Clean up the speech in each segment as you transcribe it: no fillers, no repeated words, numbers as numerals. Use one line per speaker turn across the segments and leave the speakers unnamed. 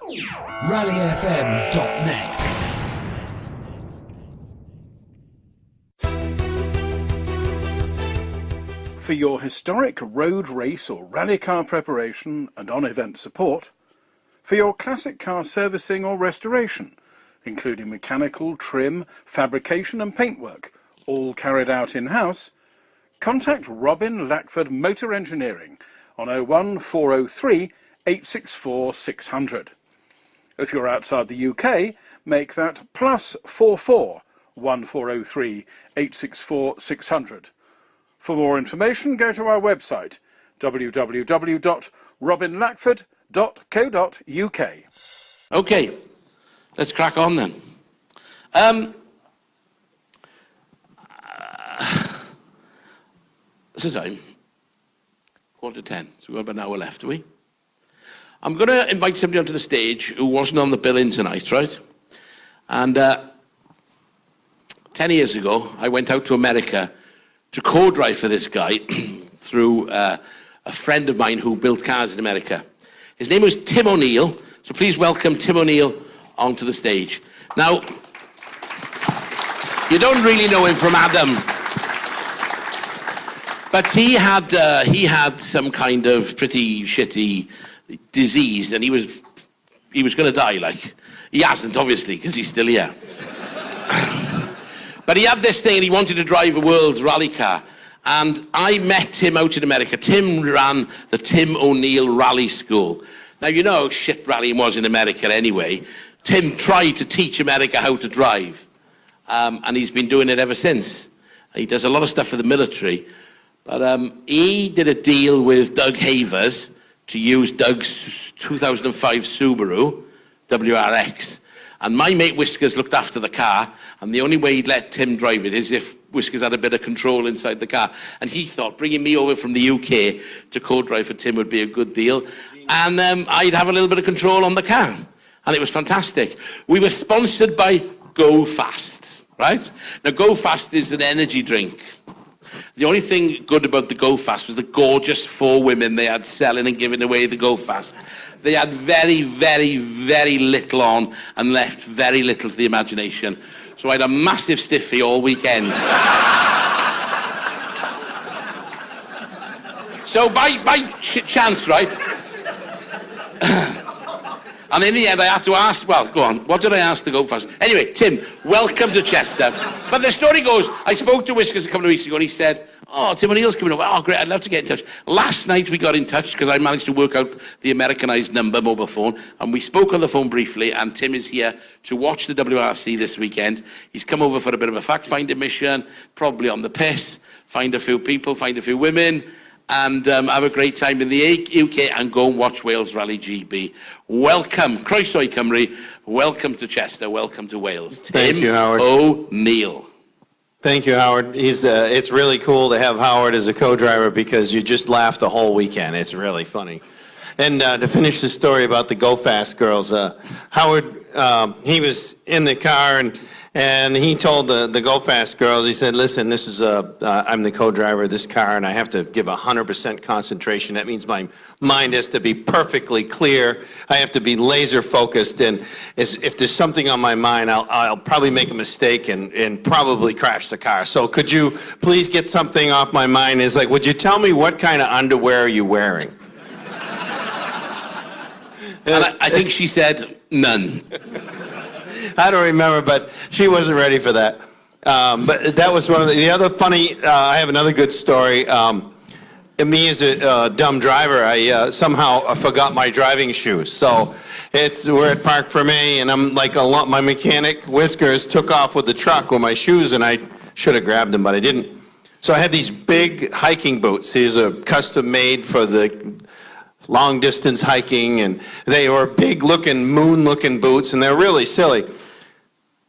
rallyfm.net.
For your historic road race or rally car preparation and on-event support, for your classic car servicing or restoration, including mechanical, trim, fabrication and paintwork, all carried out in-house, contact Robin Lackford Motor Engineering on 01403 864 600. If you're outside the UK, make that +44 1403 864 600. For more information, go to our website, www.robinlackford.co.uk.
Okay, let's crack on then. This is time, 9:45, so we've got about an hour left, do we? I'm going to invite somebody onto the stage who wasn't on the billing tonight, right? And 10 years ago, I went out to America to co-drive for this guy through a friend of mine who built cars in America. His name was Tim O'Neill, so please welcome Tim O'Neill onto the stage. Now, you don't really know him from Adam, but he had some kind of pretty shitty disease, and he was going to die. Like, he hasn't, obviously, because he's still here. But he had this thing, and he wanted to drive a world rally car. And I met him out in America. Tim ran the Tim O'Neill Rally School. Now, you know how shit rallying was in America anyway. Tim tried to teach America how to drive. And he's been doing it ever since. He does a lot of stuff for the military. But he did a deal with Doug Havers to use Doug's 2005 Subaru WRX. And my mate Whiskers looked after the car, and the only way he'd let Tim drive it is if Whiskers had a bit of control inside the car. And he thought bringing me over from the UK to co-drive for Tim would be a good deal. And I'd have a little bit of control on the car. And it was fantastic. We were sponsored by Go Fast, right? Now, Go Fast is an energy drink. The only thing good about the Go Fast was the gorgeous 4 women they had selling and giving away the Go Fast. They had very, very, very little on and left very little to the imagination. So I had a massive stiffy all weekend. So by chance, right? And in the end, I had to ask, well, go on, what did I ask the Go Fast? Anyway, Tim, welcome to Chester. But the story goes, I spoke to Whiskers a couple of weeks ago, and he said, oh, Tim O'Neill's coming over. Oh, great, I'd love to get in touch. Last night we got in touch, because I managed to work out the Americanized number, mobile phone, and we spoke on the phone briefly, and Tim is here to watch the WRC this weekend. He's come over for a bit of a fact-finding mission, probably on the piss, find a few people, find a few women, and have a great time in the UK and go and watch Wales Rally GB. Welcome, Croeso I Cymru, welcome to Chester, welcome to Wales.
Thank you, Howard.
O'Neill.
Thank you, Howard. It's really cool to have Howard as a co-driver because you just laughed the whole weekend. It's really funny. And to finish the story about the Go Fast girls, Howard, he was in the car and he told the Go Fast girls, he said, listen, this is I'm the co-driver of this car and I have to give 100% concentration. That means my mind has to be perfectly clear. I have to be laser focused, and if there's something on my mind, I'll probably make a mistake and probably crash the car. So could you please get something off my mind? It's like, would you tell me what kind of underwear are you wearing?
And I think she said none.
I don't remember, but she wasn't ready for that. But that was one of the other funny, I have another good story. Me as a dumb driver, I somehow forgot my driving shoes. So we're at Park Ferme, and I'm like my mechanic Whiskers took off with the truck with my shoes, and I should have grabbed them, but I didn't. So I had these big hiking boots. These are custom made for the long distance hiking, and they were big looking, moon looking boots, and they're really silly.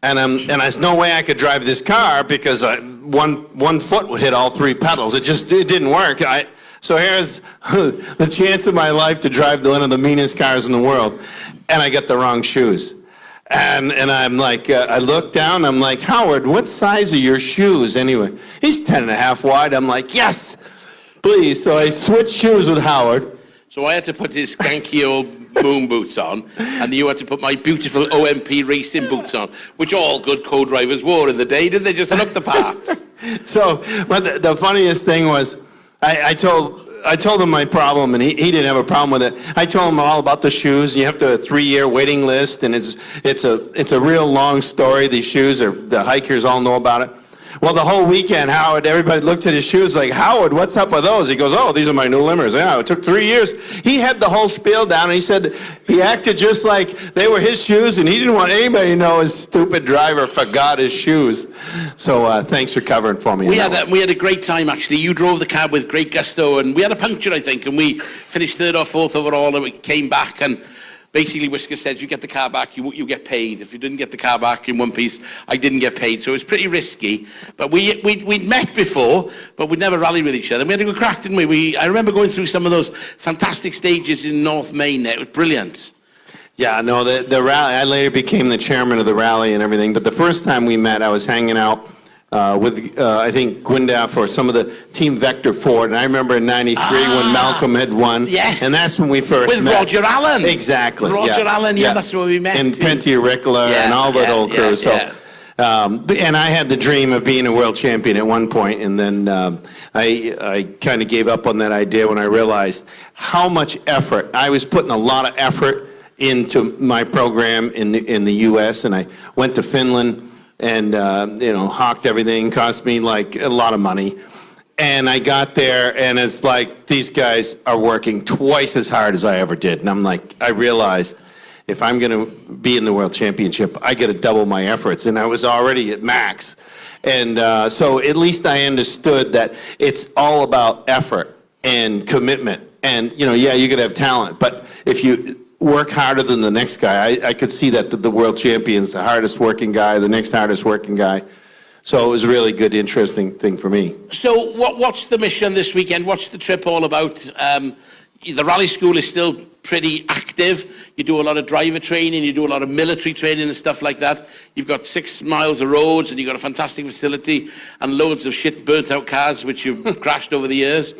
And there's no way I could drive this car because one foot would hit all 3 pedals. It didn't work. So here's the chance of my life to drive one of the meanest cars in the world, and I got the wrong shoes. And I'm like, I look down, I'm like, Howard, what size are your shoes anyway? He's 10.5 wide. I'm like, yes, please. So I switched shoes with Howard.
So I had to put his skanky old moon boots on, and you had to put my beautiful OMP racing boots on, which all good co-drivers wore in the day, didn't they? Just to look the parts.
So, but the funniest thing was, I told him my problem, and he didn't have a problem with it. I told him all about the shoes. You have to have a 3-year waiting list, and it's a real long story. These shoes the hikers all know about it. Well, the whole weekend, Howard, everybody looked at his shoes like, Howard, what's up with those? He goes, oh, these are my new Limmers. Yeah, it took 3 years. He had the whole spiel down, and he said he acted just like they were his shoes, and he didn't want anybody to know his stupid driver forgot his shoes. So thanks for covering for me.
We had a great time, actually. You drove the cab with great gusto, and we had a puncture, I think, and we finished 3rd or 4th overall, and we came back, and basically, Whisker says, you get the car back, you get paid. If you didn't get the car back in one piece, I didn't get paid. So it was pretty risky. But we'd met before, but we'd never rallied with each other. We had a good crack, didn't we? I remember going through some of those fantastic stages in North Main there. It was brilliant.
Yeah, no, the rally, I later became the chairman of the rally and everything. But the first time we met, I was hanging out with, I think, Gwyndaf or some of the Team Vector Ford. And I remember in '93 when Malcolm had won.
Yes.
And that's when we first
met. With Roger Allen.
Exactly.
Roger Allen, yeah, that's where we met.
And Penty Rickler and all that old crew. And I had the dream of being a world champion at one point, and then I kind of gave up on that idea when I realized how much effort. I was putting a lot of effort into my program in the U.S., and I went to Finland and hawked everything. Cost me like a lot of money. And I got there, and it's like these guys are working twice as hard as I ever did. And I'm like, I realized if I'm going to be in the World Championship, I got to double my efforts. And I was already at max. And so at least I understood that it's all about effort and commitment. And, you could have talent, but if you work harder than the next guy, I could see that the world champion's the hardest working guy, the next hardest working guy. So it was a really good, interesting thing for me.
So what's the mission this weekend? What's the trip all about? The rally school is still pretty active. You do a lot of driver training, you do a lot of military training and stuff like that. You've got 6 miles of roads, and you've got a fantastic facility and loads of shit burnt out cars which you've crashed over the years.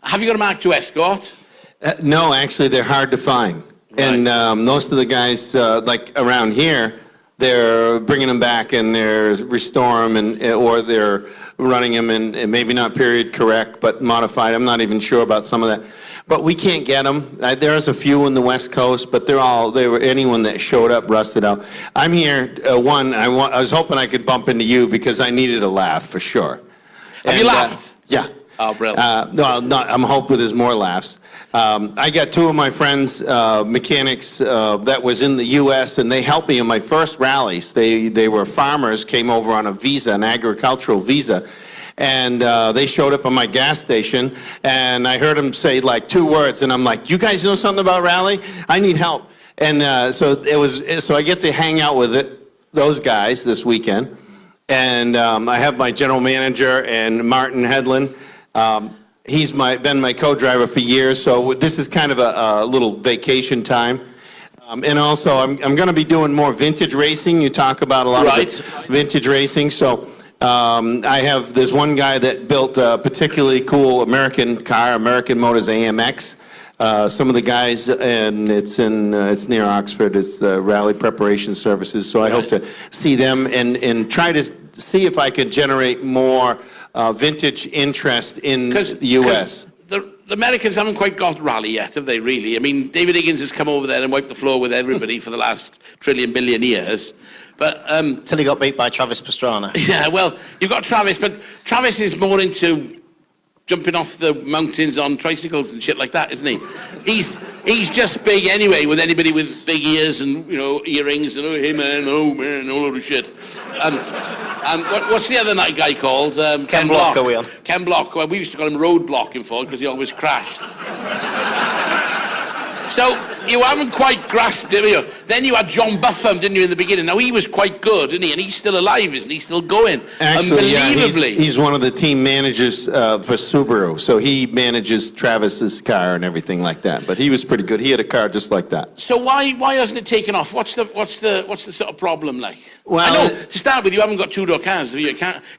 Have you got a Mark II Escort?
No, actually they're hard to find. Right. And most of the guys like around here, they're bringing them back and they're restoring them, or they're running them and maybe not period correct, but modified. I'm not even sure about some of that. But we can't get them. There's a few in the West Coast, but they were anyone that showed up rusted out. I'm here. I was hoping I could bump into you because I needed a laugh for sure.
Have you laughed?
Yeah.
Oh, brilliant.
No, I'm hoping there's more laughs. I got 2 of my friends, mechanics, that was in the U.S., and they helped me in my first rallies. They were farmers, came over on a visa, an agricultural visa, and they showed up at my gas station, and I heard them say like 2 words, and I'm like, you guys know something about rally? I need help. And so I get to hang out with those guys this weekend, and I have my general manager and Martin Hedlund. He's been my co-driver for years, so this is kind of a little vacation time. And also, I'm going to be doing more vintage racing. You talk about a lot of vintage racing. So there's one guy that built a particularly cool American car, American Motors AMX. Some of the guys, and it's near Oxford, it's the Rally Preparation Services. So I hope to see them and try to see if I could generate more vintage interest in the U.S.
The Americans haven't quite got rally yet, have they, really? I mean, David Higgins has come over there and wiped the floor with everybody for the last trillion billion years. But
till he got beat by Travis Pastrana.
Yeah, well, you've got Travis, but Travis is more into jumping off the mountains on tricycles and shit like that, isn't he? He's just big anyway with anybody with big ears and, earrings and, oh, hey, man, all of the shit. And what's the other guy called?
Ken Block.
Ken Block. Well, we used to call him Roadblock in Ford because he always crashed. So you haven't quite grasped it. Then you had John Buffum, didn't you, in the beginning? Now, he was quite good, isn't he? And he's still alive, isn't he? Still going.
Actually,
unbelievably.
Yeah, he's one of the team managers for Subaru. So he manages Travis's car and everything like that. But he was pretty good. He had a car just like that.
So why hasn't it taken off? What's the sort of problem like?
Well,
I know, to start with, you haven't got 2-door cars. You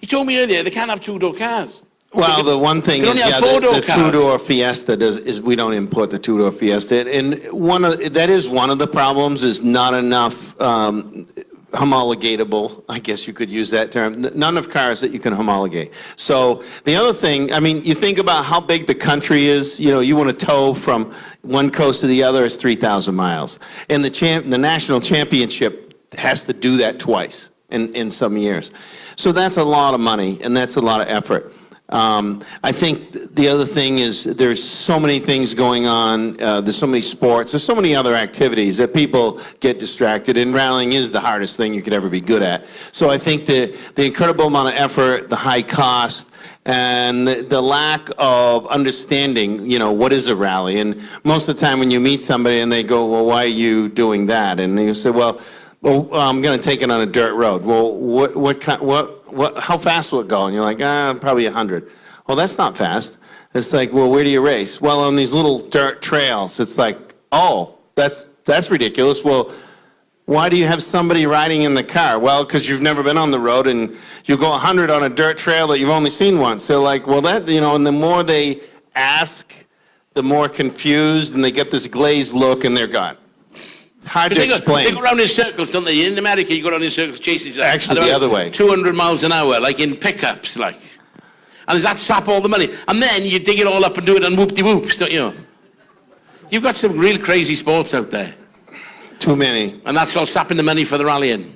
told me earlier they can't have 2-door cars.
Well, the one thing
You
is,
only have
yeah,
four-door
the
cars.
two-door Fiesta is we don't import the two-door Fiesta, and that is one of the problems is not enough homologatable. I guess you could use that term. None of cars that you can homologate. So the other thing, I mean, you think about how big the country is. You know, you want to tow from one coast to the other is 3,000 miles, and the national championship has to do that twice in some years. So that's a lot of money, and that's a lot of effort. I think the other thing is there's so many things going on, there's so many sports, there's so many other activities that people get distracted, and rallying is the hardest thing you could ever be good at. So I think the incredible amount of effort, the high cost, and the lack of understanding, you know, what is a rally? And most of the time when you meet somebody and they go, well, why are you doing that? And you say, well, I'm going to take it on a dirt road. Well, how fast will it go? And you're like, probably 100. Well, that's not fast. It's like, well, where do you race? Well, on these little dirt trails. It's like, oh, that's ridiculous. Well, why do you have somebody riding in the car? Well, because you've never been on the road, and you go 100 on a dirt trail that you've only seen once. They're like, well, that, you know, and the more they ask, the more confused, and they get this glazed look, and they're gone. Hard to explain.
They go around in circles, don't they? In America, you go around in circles, chasing each other.
Actually, the other way.
200 miles an hour, like in pickups, like. And does that sap all the money? And then you dig it all up and do it on whoop-de-whoops, don't you? You've got some real crazy sports out there.
Too many.
And that's all sapping the money for the rallying.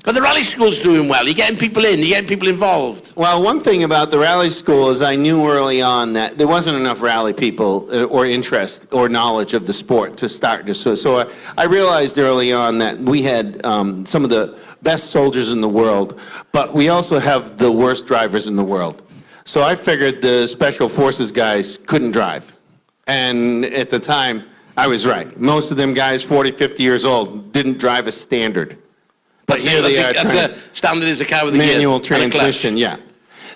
But the rally school's doing well. You're getting people in, you're getting people involved.
Well, one thing about the rally school is I knew early on that there wasn't enough rally people or interest or knowledge of the sport to start. So I realized early on that we had some of the best soldiers in the world, but we also have the worst drivers in the world. So I figured the special forces guys couldn't drive. And at the time, I was right. Most of them guys, 40, 50 years old, didn't drive a standard. But here they are.
That's the standard is a car with a
manual
gears and a clutch.
transmission, yeah.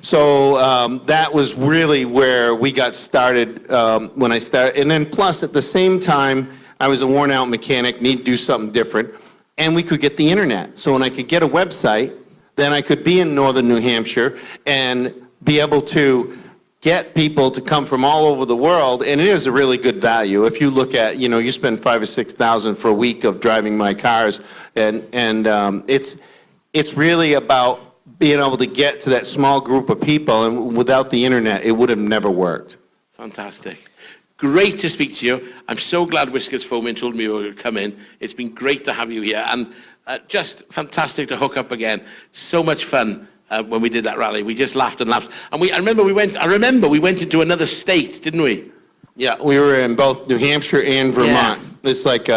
So that was really where we got started when I started. And then plus, at the same time, I was a worn-out mechanic, need to do something different. And we could get the internet. So when I could get a website, then I could be in northern New Hampshire and be able to get people to come from all over the world, and it is a really good value. If you look at, you know, you spend $5,000 or $6,000 for a week of driving my cars, and it's really about being able to get to that small group of people, and without the internet, it would have never worked.
Fantastic. Great to speak to you. I'm so glad Whiskers phoned me and told me you were going to come in. It's been great to have you here, and just fantastic to hook up again. So much fun. When we did that rally, we just laughed and laughed. And I remember we went into another state, didn't we?
Yeah, we were in both New Hampshire and Vermont. Yeah. It's like,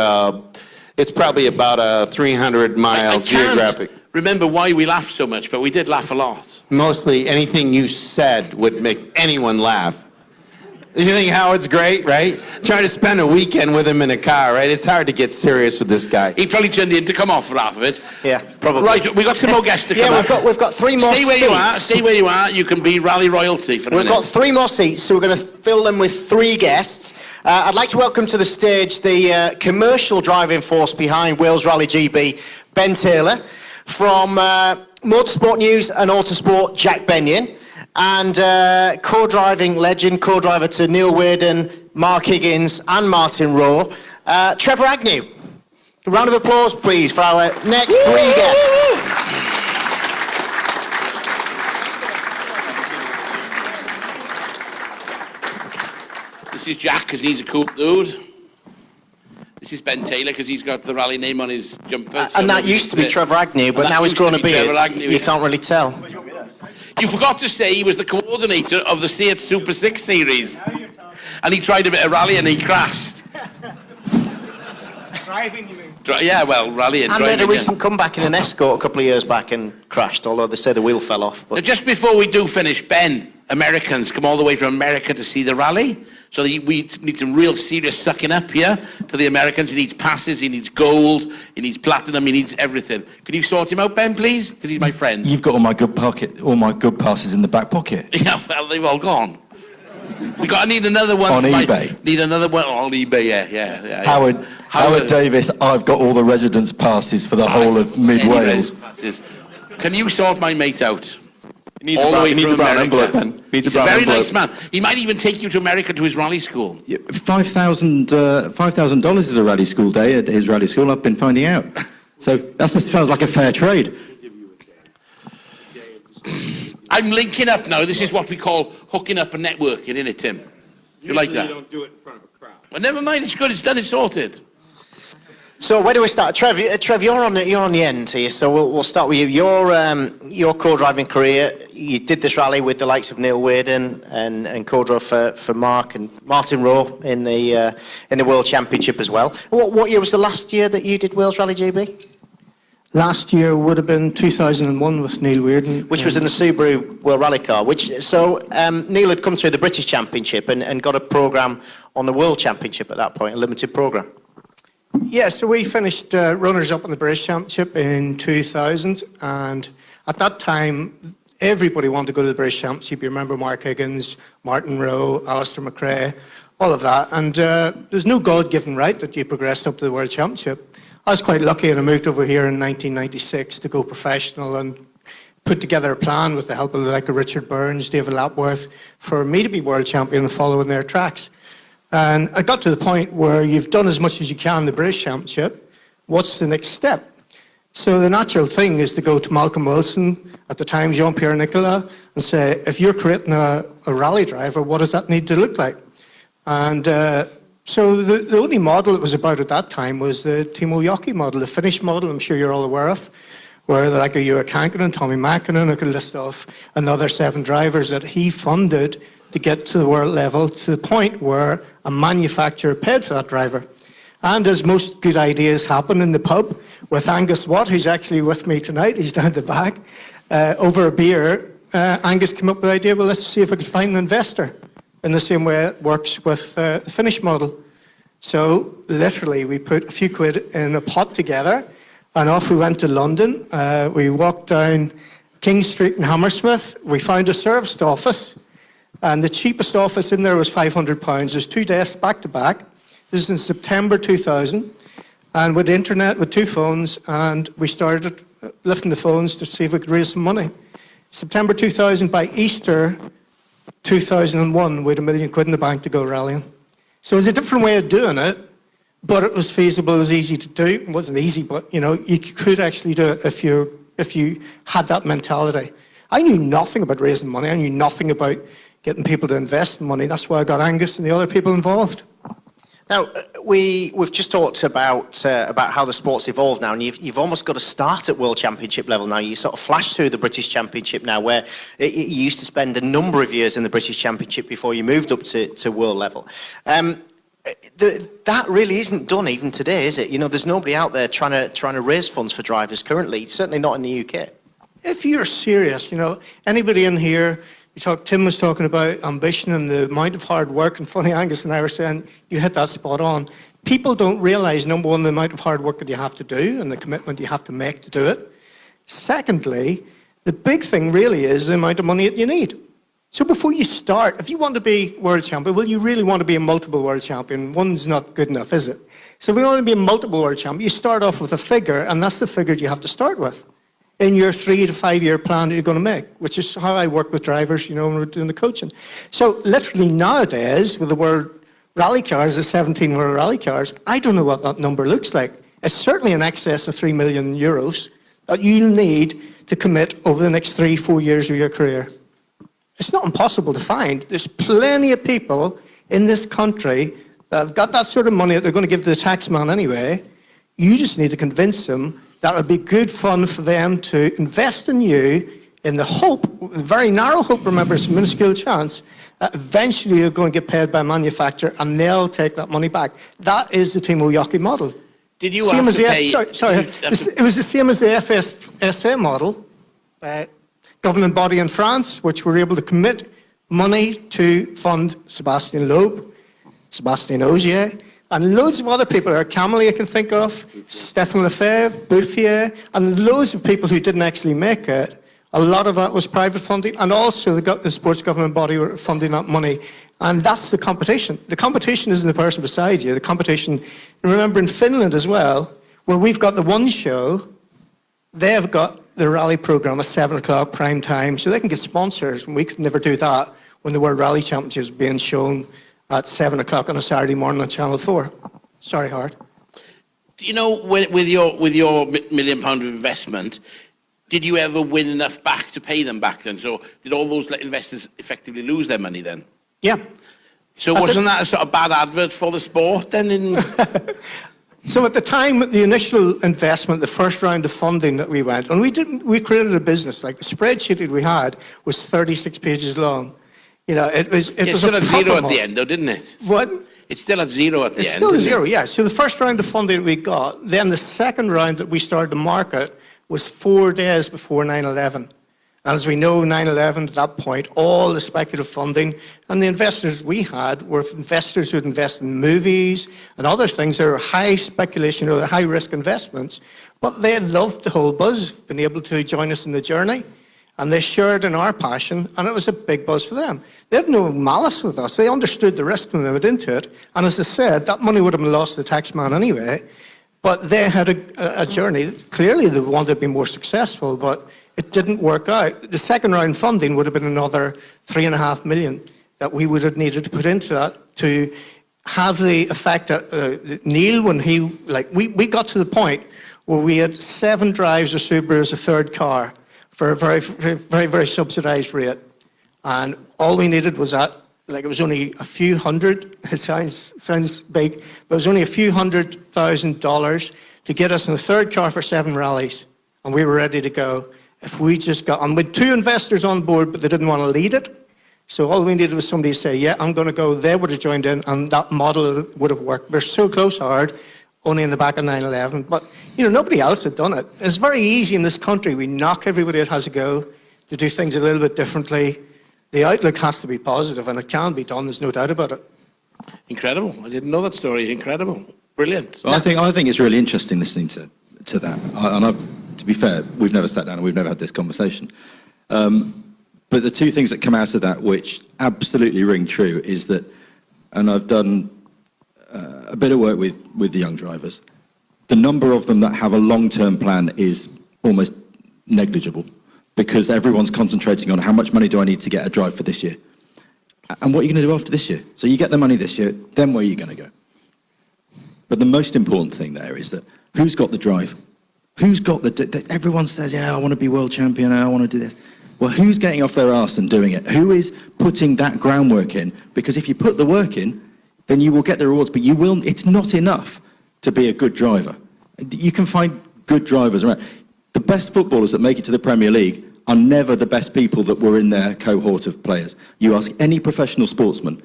it's probably about a 300-mile geographic.
Remember why we laughed so much, but we did laugh a lot.
Mostly anything you said would make anyone laugh. You think Howard's great, right? Trying to spend a weekend with him in a car, right? It's hard to get serious with this guy.
He probably turned the intercom off for half of it.
Yeah, probably.
Right, we got some more guests to come up.
Yeah, we've got three more seats.
Stay where you are. You can be rally royalty for a minute.
We've got three more seats, so we're going to fill them with three guests. I'd like to welcome to the stage the commercial driving force behind Wales Rally GB, Ben Taylor. From Motorsport News and Autosport, Jack Benyon. And co-driving legend, co-driver to Neil Weirden, Mark Higgins and Martin Rowe, Trevor Agnew. A round of applause, please, for our next three guests.
This is Jack, because he's a cool dude. This is Ben Taylor, because he's got the rally name on his jumper.
And that used to be Trevor Agnew, but now he's grown a beard. You can't really tell.
You forgot to say he was the coordinator of the Seat Super 6 series. And he tried a bit of rally and he crashed.
Driving, you mean?
Yeah, well, rallying.
And made a recent comeback in an Escort a couple of years back and crashed, although they said a wheel fell off. But
now, just before we do finish, Ben, Americans come all the way from America to see the rally. So we need some real serious sucking up here to the Americans. He needs passes, he needs gold, he needs platinum, he needs everything. Can you sort him out, Ben, please? Because he's my friend.
You've got all my good passes in the back pocket.
Yeah, well, they've all gone. I need another one.
On eBay?
Need another one on eBay, yeah.
Howard Davis, I've got all the residence passes for the whole of Mid Wales.
Can you sort my mate out?
Needs
all the way
he needs a
through
brown
America.
envelope, then. Needs a
He's
brown
very
envelope.
nice man. He might even take you to America to his rally school.
Yeah, $5,000 is a rally school day at his rally school. I've been finding out. So that sounds like a fair trade.
I'm linking up now. This is what we call hooking up and networking, isn't it, Tim? You like that?
You don't do it in front of a crowd.
Well, never mind. It's good. It's done. It's sorted.
So where do we start? Trev, you're on the end here, so we'll start with you. Your co-driving career, you did this rally with the likes of Neil Weirden and co-drove for Mark and Martin Rowe in the World Championship as well. What year was the last year that you did Wales Rally GB?
Last year would have been 2001 with Neil Weirden.
Which was in the Subaru World Rally Car. Neil had come through the British Championship and got a programme on the World Championship at that point, a limited programme.
Yeah, so we finished runners-up in the British Championship in 2000, and at that time, everybody wanted to go to the British Championship. You remember Mark Higgins, Martin Rowe, Alistair McRae, all of that. And there's no God-given right that you progressed up to the World Championship. I was quite lucky, and I moved over here in 1996 to go professional and put together a plan with the help of like Richard Burns, David Lapworth, for me to be world champion and follow in their tracks. And I got to the point where you've done as much as you can in the British Championship. What's the next step? So the natural thing is to go to Malcolm Wilson, at the time Jean-Pierre Nicolas, and say, if you're creating a rally driver, what does that need to look like? And so the only model it was about at that time was the Timo Jockey model, the Finnish model, I'm sure you're all aware of, where like a Ewa Kankinen, Tommy Mäkinen, I could list off another 7 drivers that he funded to get to the world level, to the point where a manufacturer paid for that driver. And as most good ideas happen in the pub, with Angus Watt, who's actually with me tonight, he's down the back, over a beer, Angus came up with the idea, well, let's see if we could find an investor, in the same way it works with the Finnish model. So literally, we put a few quid in a pot together, and off we went to London. We walked down King Street in Hammersmith. We found a serviced office. And the cheapest office in there was £500. There's 2 desks back to back. This is in September 2000. And with internet, with 2 phones, and we started lifting the phones to see if we could raise some money. September 2000, by Easter 2001, we had £1 million in the bank to go rallying. So it was a different way of doing it, but it was feasible, it was easy to do. It wasn't easy, but you could actually do it if you had that mentality. I knew nothing about raising money. I knew nothing about getting people to invest money. That's why I got Angus and the other people involved.
Now, we've just talked about how the sport's evolved now, and you've almost got to start at World Championship level now. You sort of flash through the British Championship now, where you used to spend a number of years in the British Championship before you moved up to world level. That really isn't done even today, is it? There's nobody out there trying to raise funds for drivers currently, certainly not in the UK.
If you're serious, anybody in here, Tim was talking about ambition and the amount of hard work, and funny, Angus and I were saying, you hit that spot on. People don't realise, number one, the amount of hard work that you have to do and the commitment you have to make to do it. Secondly, the big thing really is the amount of money that you need. So before you start, if you want to be world champion, well, you really want to be a multiple world champion. One's not good enough, is it? So if you want to be a multiple world champion, you start off with a figure, and that's the figure you have to start with in your 3 to 5 year plan that you're going to make, which is how I work with drivers, when we're doing the coaching. So literally nowadays, with the World Rally Cars, the 17 World Rally Cars, I don't know what that number looks like. It's certainly in excess of €3 million that you need to commit over the next 3-4 years of your career. It's not impossible to find. There's plenty of people in this country that have got that sort of money that they're going to give to the tax man anyway. You just need to convince them that it would be good fun for them to invest in you in the hope, the very narrow hope, remember, it's a minuscule chance, that eventually you're going to get paid by a manufacturer and they'll take that money back. That is the Timo Jockey model.
Did you have to pay...
It was the same as the FFSA model, governing body in France, which were able to commit money to fund Sébastien Loeb, Sébastien Ogier, and loads of other people. Camille I can think of, Stéphane Lefebvre, Bouffier, and loads of people who didn't actually make it. A lot of that was private funding, and also the sports governing body were funding that money. And that's the competition. The competition isn't the person beside you. The competition, remember in Finland as well, where we've got the one show, they've got the rally program at 7 o'clock prime time so they can get sponsors. And we could never do that when the World Rally Championships being shown at 7 o'clock on a Saturday morning on Channel 4. Sorry, Howard.
You know, with your £1 million of investment, did you ever win enough back to pay them back then? So did all those investors effectively lose their money then?
Yeah.
So wasn't that a sort of bad advert for the sport then?
So at the time, the initial investment, the first round of funding that we went, and we created a business. Like the spreadsheet that we had was 36 pages long. You know, it was
Still
a
at zero
problem.
at the end, though, didn't it?
What?
It's still at zero at the
It's
end.
still
isn't
zero,
it?
yeah. So the first round of funding we got, then the second round that we started to market was 4 days before 9/11. And as we know, 9/11 at that point, all the speculative funding and the investors we had were investors who had invested in movies and other things that are high speculation or high risk investments. But they loved the whole buzz, being able to join us in the journey. And they shared in our passion, and it was a big buzz for them. They have no malice with us. They understood the risk when they went into it. And as I said, that money would have been lost to the taxman anyway. But they had a journey. Clearly, they wanted to be more successful, but it didn't work out. The second round funding would have been another $3.5 million that we would have needed to put into that to have the effect that Neil, when he, we got to the point where we had 7 drives of Subaru as a third car for a very, very, very subsidized rate. And all we needed was that. Like it was only a few hundred, it sounds big, but it was only a few $100,000 to get us in the third car for 7 rallies. And we were ready to go. If we just got, and with 2 investors on board, but they didn't want to lead it. So all we needed was somebody to say, yeah, I'm going to go. They would have joined in and that model would have worked. We're so close, hard, only in the back of 9/11. But, you know, nobody else had done it. It's very easy in this country. We knock everybody that has a go to do things a little bit differently. The outlook has to be positive, and it can be done. There's no doubt about it.
Incredible. I didn't know that story. Incredible. Brilliant.
Well, I think it's really interesting listening to that. To be fair, we've never sat down and we've never had this conversation. But the 2 things that come out of that which absolutely ring true is that, and I've done a bit of work with the young drivers, the number of them that have a long-term plan is almost negligible, because everyone's concentrating on how much money do I need to get a drive for this year? And what are you going to do after this year? So you get the money this year, then where are you going to go? But the most important thing there is that who's got the drive? Who's got everyone says, yeah, I want to be world champion, I want to do this. Well, who's getting off their arse and doing it? Who is putting that groundwork in? Because if you put the work in, then you will get the rewards, but it's not enough to be a good driver. You can find good drivers around. The best footballers that make it to the Premier League are never the best people that were in their cohort of players. You ask any professional sportsman,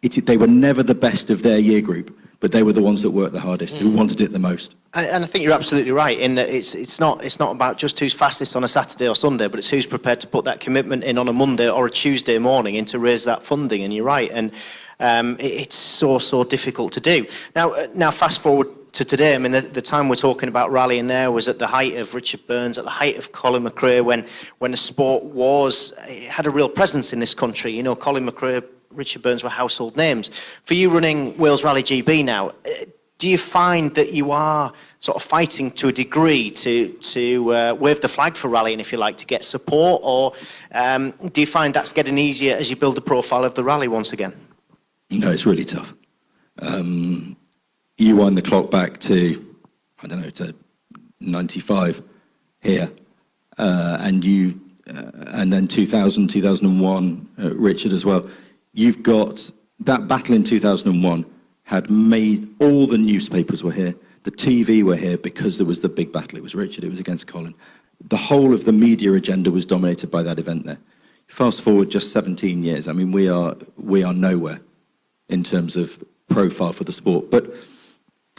they were never the best of their year group, but they were the ones that worked the hardest, who wanted it the most.
And I think you're absolutely right in that it's not about just who's fastest on a Saturday or Sunday, but it's who's prepared to put that commitment in on a Monday or a Tuesday morning and to raise that funding. And you're right, and it's so difficult to do. Now fast forward to today. I mean, the time we're talking about rallying there was at the height of Richard Burns, at the height of Colin McRae, when the sport had a real presence in this country. You know, Colin McRae, Richard Burns were household names. For you running Wales Rally GB now, do you find that you are sort of fighting to a degree to wave the flag for rallying, if you like, to get support, or do you find that's getting easier as you build the profile of the rally once again?
No, it's really tough. You wind the clock back to, to 95 here, and then 2000, 2001, Richard as well. You've got that battle in 2001 had made all the newspapers were here, the TV were here because there was the big battle. It was Richard, it was against Colin. The whole of the media agenda was dominated by that event there. Fast forward just 17 years, I mean, we are nowhere in terms of profile for the sport. But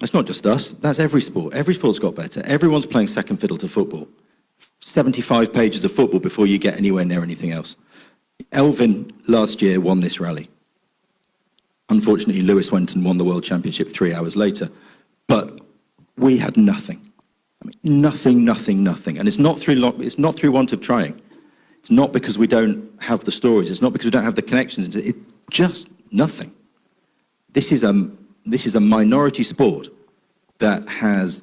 it's not just us, that's every sport. Every sport's got better. Everyone's playing second fiddle to football. 75 pages of football before you get anywhere near anything else. Elvin last year won this rally. Unfortunately, Lewis went and won the World Championship 3 hours later. But we had nothing. I mean, nothing. And it's not through want of trying. It's not because we don't have the stories. It's not because we don't have the connections. It's just nothing. This is a minority sport that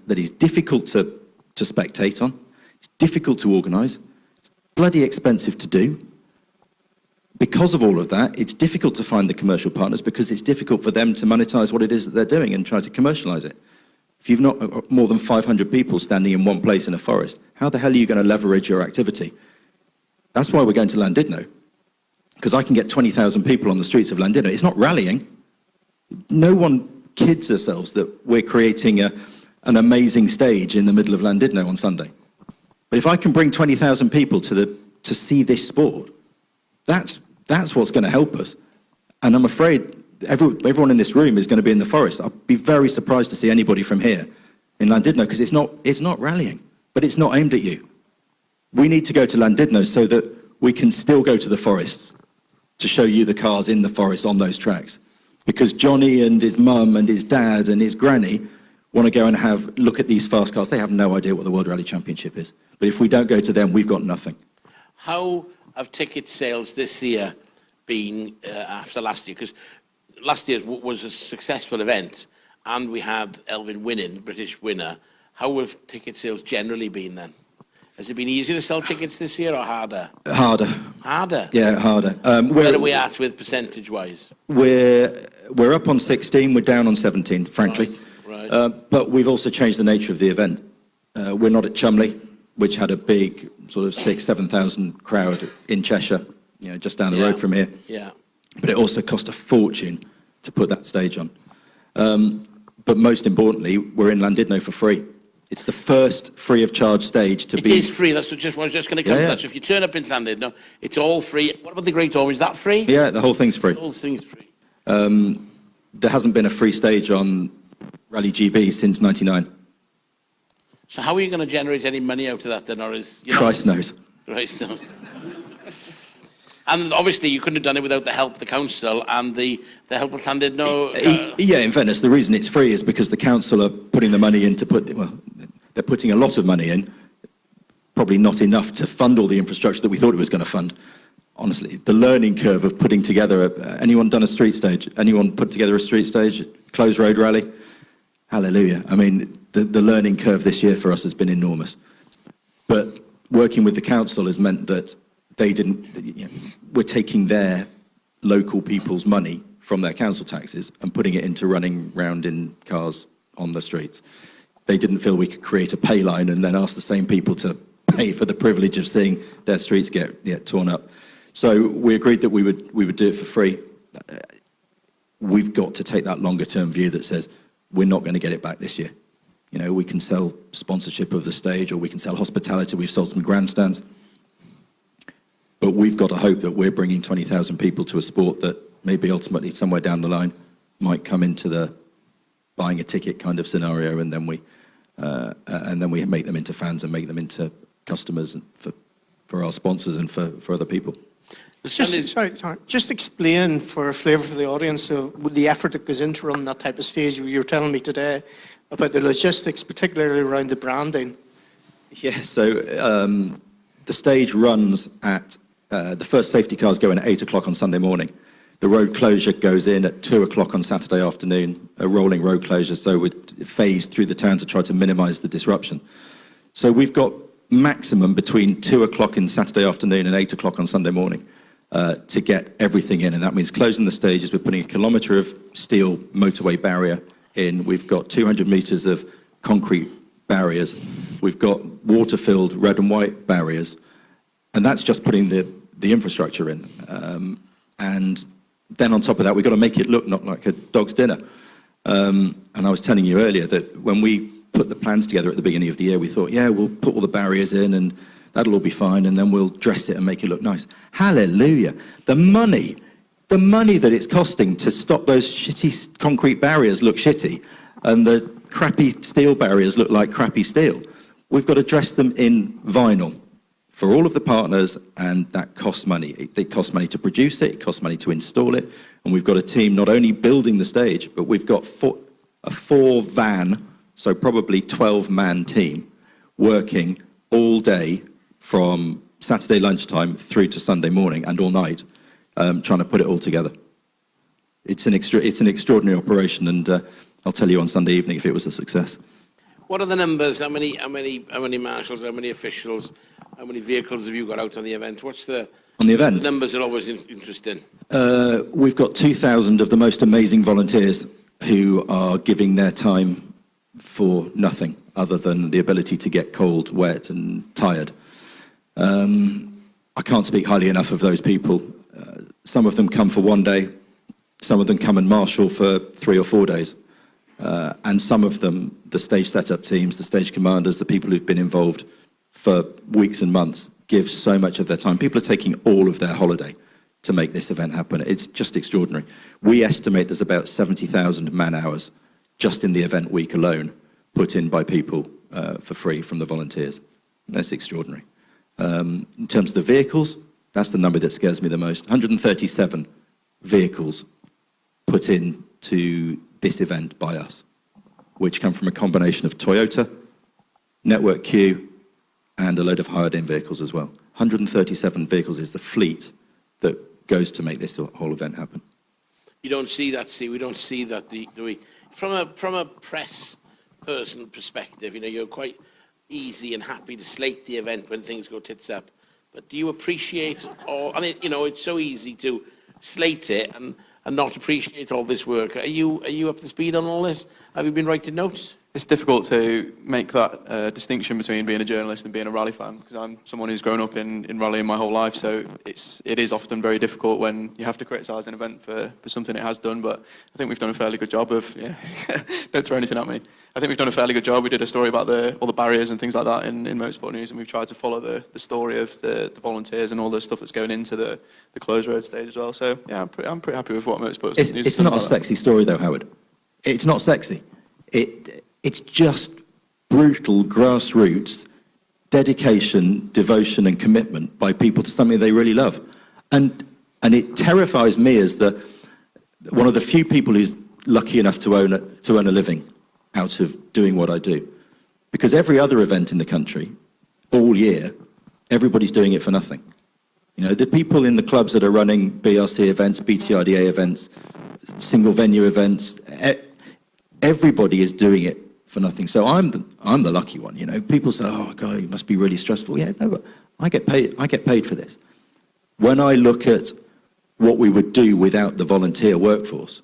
is difficult to spectate on. It's difficult to organise. It's bloody expensive to do. Because of all of that, it's difficult to find the commercial partners because it's difficult for them to monetize what it is that they're doing and try to commercialize it. If you've not got more than 500 people standing in one place in a forest, how the hell are you going to leverage your activity? That's why we're going to Llandudno, because I can get 20,000 people on the streets of Llandudno. It's not rallying. No one kids ourselves that we're creating an amazing stage in the middle of Llandudno on Sunday. But if I can bring 20,000 people to see this sport, that's what's going to help us. And I'm afraid everyone in this room is going to be in the forest. I'd be very surprised to see anybody from here in Llandudno because it's not rallying, but it's not aimed at you. We need to go to Llandudno so that we can still go to the forests to show you the cars in the forest on those tracks. Because Johnny and his mum and his dad and his granny want to go and look at these fast cars. They have no idea what the World Rally Championship is. But if we don't go to them, we've got nothing.
How have ticket sales this year been after last year? Because last year was a successful event and we had Elfyn winning, British winner. How have ticket sales generally been then? Has it been easier to sell tickets this year or harder?
Harder.
Harder?
Yeah, harder.
Where are we at with percentage-wise?
We're up on 16, we're down on 17, frankly.
Right.
But we've also changed the nature of the event. We're not at Chumley, which had a big sort of 7,000 crowd in Cheshire, just down the road from here.
Yeah.
But it also cost a fortune to put that stage on. But most importantly, we're in Llandudno for free. It's the first free of charge stage to be...
It is free, that's what I was just going to come to that. So if you turn up in Llandudno, it's all free. What about the Great Orme? Is that free?
Yeah, the whole thing's free.
The whole thing's free.
There hasn't been a free stage on Rally GB since '99.
So how are you going to generate any money out of that then? Or is,
Christ knows.
Christ knows. And obviously you couldn't have done it without the help of the council and the help of Llandudno.
Yeah, in fairness, the reason it's free is because the council are putting the money in they're putting a lot of money in, probably not enough to fund all the infrastructure that we thought it was going to fund. Honestly, the learning curve of putting together, anyone done a street stage? Anyone put together a street stage, closed road rally? Hallelujah. I mean, the learning curve this year for us has been enormous. But working with the council has meant that they we're taking their local people's money from their council taxes and putting it into running round in cars on the streets. They didn't feel we could create a pay line and then ask the same people to pay for the privilege of seeing their streets get torn up. So we agreed that we would do it for free. We've got to take that longer term view that says we're not going to get it back this year. We can sell sponsorship of the stage or we can sell hospitality. We've sold some grandstands. But we've got to hope that we're bringing 20,000 people to a sport that maybe ultimately somewhere down the line might come into the buying a ticket kind of scenario, and then we make them into fans and make them into customers and for our sponsors and for other people.
Just explain for a flavour for the audience the effort that goes into running that type of stage. You were telling me today about the logistics, particularly around the branding.
Yeah, so the stage runs at, the first safety cars go in at 8 o'clock on Sunday morning. The road closure goes in at 2 o'clock on Saturday afternoon, a rolling road closure, so we phase through the town to try to minimise the disruption. So we've got maximum between 2 o'clock in Saturday afternoon and 8 o'clock on Sunday morning to get everything in, and that means closing the stages. We're putting a kilometre of steel motorway barrier in. We've got 200 metres of concrete barriers. We've got water-filled red and white barriers, and that's just putting the infrastructure in. And then on top of that, we've got to make it look not like a dog's dinner. And I was telling you earlier that when we put the plans together at the beginning of the year, we thought, yeah, we'll put all the barriers in and that'll all be fine, and then we'll dress it and make it look nice. Hallelujah. The money that it's costing to stop those shitty concrete barriers look shitty and the crappy steel barriers look like crappy steel. We've got to dress them in vinyl for all of the partners, and that costs money. It costs money to produce it costs money to install it, and we've got a team not only building the stage, but we've got a 4-van, so probably 12-man team, working all day from Saturday lunchtime through to Sunday morning and all night, trying to put it all together. It's an extraordinary operation, and I'll tell you on Sunday evening if it was a success.
What are the numbers? How many marshals, how many officials, how many vehicles have you got out on the event? What's the...
On the event?
The numbers are always interesting.
We've got 2,000 of the most amazing volunteers who are giving their time for nothing other than the ability to get cold, wet and tired. I can't speak highly enough of those people. Some of them come for one day, some of them come and marshal for 3 or 4 days. And some of them, the stage setup teams, the stage commanders, the people who've been involved for weeks and months, give so much of their time. People are taking all of their holiday to make this event happen. It's just extraordinary. We estimate there's about 70,000 man-hours just in the event week alone put in by people for free from the volunteers. That's extraordinary. In terms of the vehicles, that's the number that scares me the most. 137 vehicles put into this event by us, which come from a combination of Toyota, Network Q, and a load of hired-in vehicles as well. 137 vehicles is the fleet that goes to make this whole event happen.
You don't see that, we don't see that, do we? From a press person perspective, you know, you're quite easy and happy to slate the event when things go tits up. But do you appreciate all, I mean, you know, it's so easy to slate it and not appreciate all this work. Are you up to speed on all this? Have you been writing notes?
It's difficult to make that distinction between being a journalist and being a rally fan, because I'm someone who's grown up in rallying my whole life, so it is often very difficult when you have to criticise an event for something it has done, but I think we've done a fairly good job of, don't throw anything at me. I think we've done a fairly good job. We did a story about all the barriers and things like that in Motorsport News, and we've tried to follow the story of the volunteers and all the stuff that's going into the closed road stage as well. So yeah, I'm pretty happy with what Motorsport News has done.
It's not a sexy story though, Howard. It's not sexy. It's just brutal grassroots dedication, devotion and commitment by people to something they really love. And it terrifies me as one of the few people who's lucky enough to earn a living out of doing what I do. Because every other event in the country, all year, everybody's doing it for nothing. You know, the people in the clubs that are running BRC events, BTRDA events, single venue events, everybody is doing it for nothing. So I'm the lucky one, you know. People say, oh God, it must be really stressful. Yeah, no, but I get paid for this. When I look at what we would do without the volunteer workforce,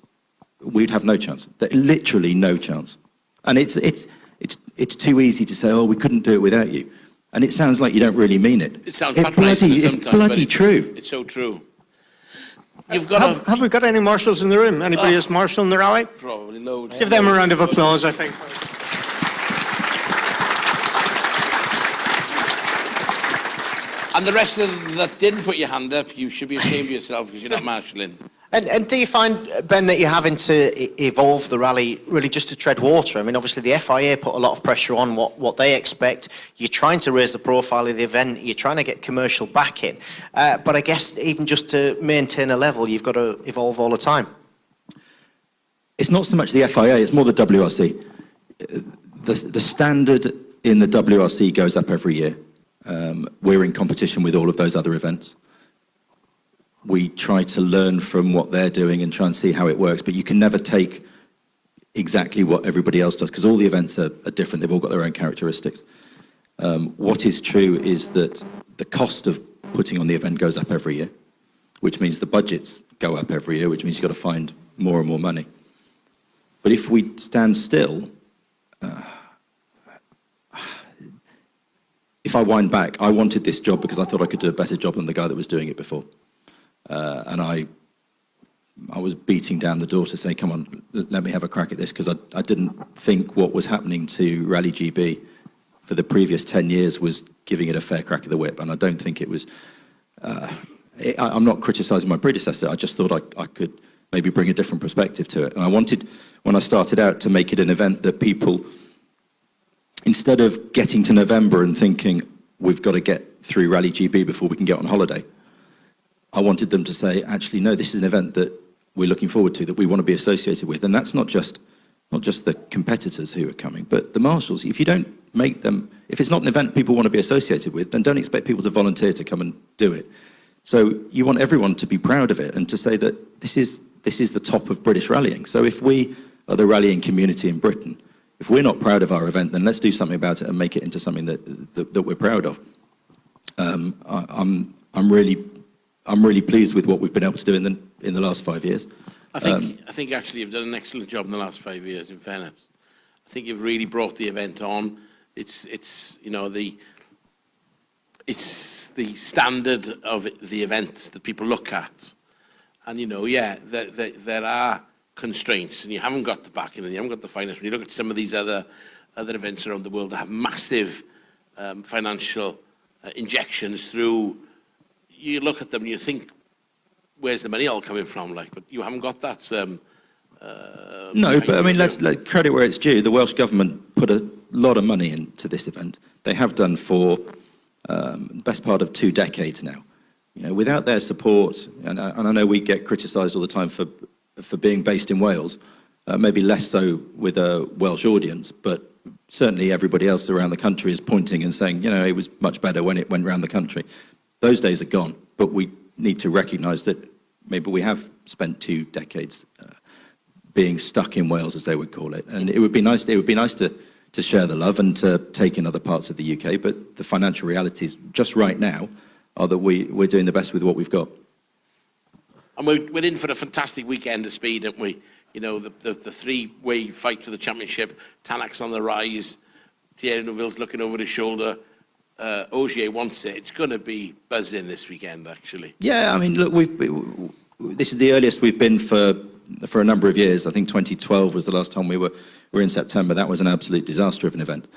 we'd have no chance. Literally no chance. And it's too easy to say, oh, we couldn't do it without you. And it sounds like you don't really mean it.
It sounds patronising
it's
sometimes,
bloody true.
It's so true. You've got
Have we got any marshals in the room? Anybody who's marshal in the rally?
probably loads.
Give them a round of applause, I think.
And the rest of them that didn't put your hand up, you should be ashamed of yourself because you're not marshalling.
And do you find, Ben, that you're having to evolve the rally really just to tread water? I mean, obviously the FIA put a lot of pressure on what they expect. You're trying to raise the profile of the event. You're trying to get commercial backing. But I guess even just to maintain a level, you've got to evolve all the time.
It's not so much the FIA, it's more the WRC. The standard in the WRC goes up every year. We're in competition with all of those other events. We try to learn from what they're doing and try and see how it works, but you can never take exactly what everybody else does because all the events are different. They've all got their own characteristics. What is true is that the cost of putting on the event goes up every year, which means the budgets go up every year, which means you've got to find more and more money. But if we stand still, if I wind back, I wanted this job because I thought I could do a better job than the guy that was doing it before. And I was beating down the door to say, come on, let me have a crack at this, because I didn't think what was happening to Rally GB for the previous 10 years was giving it a fair crack of the whip. And I don't think it was, I'm not criticising my predecessor, I just thought I could maybe bring a different perspective to it. And I wanted, when I started out, to make it an event that people, instead of getting to November and thinking, we've got to get through Rally GB before we can get on holiday, I wanted them to say, actually, no, this is an event that we're looking forward to, that we want to be associated with. And that's not just the competitors who are coming, but the marshals. If you don't make them, if it's not an event people want to be associated with, then don't expect people to volunteer to come and do it. So you want everyone to be proud of it and to say that this is the top of British rallying. So if we are the rallying community in Britain, if we're not proud of our event, then let's do something about it and make it into something that we're proud of. I'm really pleased with what we've been able to do in the last 5 years.
I think actually you've done an excellent job in the last 5 years, in fairness. I think you've really brought the event on. It's you know, it's the standard of the event that people look at. And, you know, yeah, there are constraints, and you haven't got the backing, and you haven't got the finance. When you look at some of these other events around the world that have massive financial injections through, you look at them and you think, where's the money all coming from? Like, but you haven't got that.
No, but I mean, let's credit where it's due. The Welsh Government put a lot of money into this event. They have done for the best part of 2 decades now. You know, without their support, and I know we get criticised all the time for being based in Wales, maybe less so with a Welsh audience, but certainly everybody else around the country is pointing and saying, you know, it was much better when it went around the country. Those days are gone, but we need to recognise that maybe we have spent 2 decades being stuck in Wales, as they would call it, and it would be nice to share the love and to take in other parts of the UK, but the financial realities just right now are that we're doing the best with what we've got.
And we're in for a fantastic weekend of speed, aren't we? You know, the three-way fight for the championship. Tanak's on the rise. Thierry Neuville's looking over his shoulder. Ogier wants it. It's going to be buzzing this weekend, actually.
Yeah, I mean, look, this is the earliest we've been for a number of years. I think 2012 was the last time we were in September. That was an absolute disaster of an event.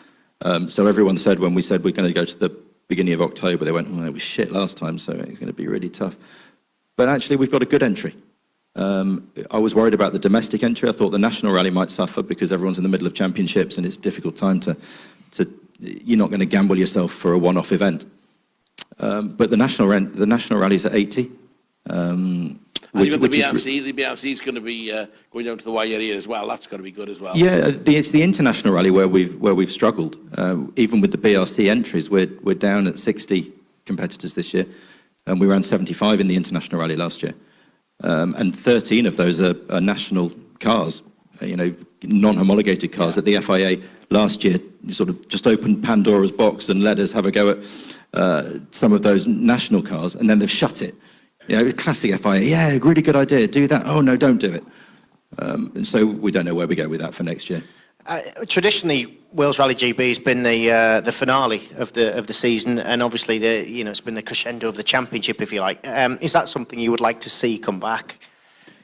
So everyone said, when we said we're going to go to the beginning of October, they went, well, it was shit last time, so it's going to be really tough. But actually, we've got a good entry. I was worried about the domestic entry. I thought the national rally might suffer because everyone's in the middle of championships and it's a difficult time to you're not going to gamble yourself for a one-off event. But the national rally is at 80.
And you've got the BRC. The BRC is going to be going down to the wire here as well. That's going to be good as well.
Yeah, it's the international rally where we've struggled. Even with the BRC entries, we're down at 60 competitors this year, and we ran 75 in the international rally last year. And 13 of those are national cars, you know, non-homologated cars. At the FIA last year, sort of just opened Pandora's box and let us have a go at some of those national cars, and then they've shut it. You know, classic FIA, yeah, really good idea, do that. Oh, no, don't do it. And so we don't know where we go with that for next year.
Traditionally, Wales Rally GB has been the finale of the season, and obviously it's been the crescendo of the championship, if you like. Is that something you would like to see come back?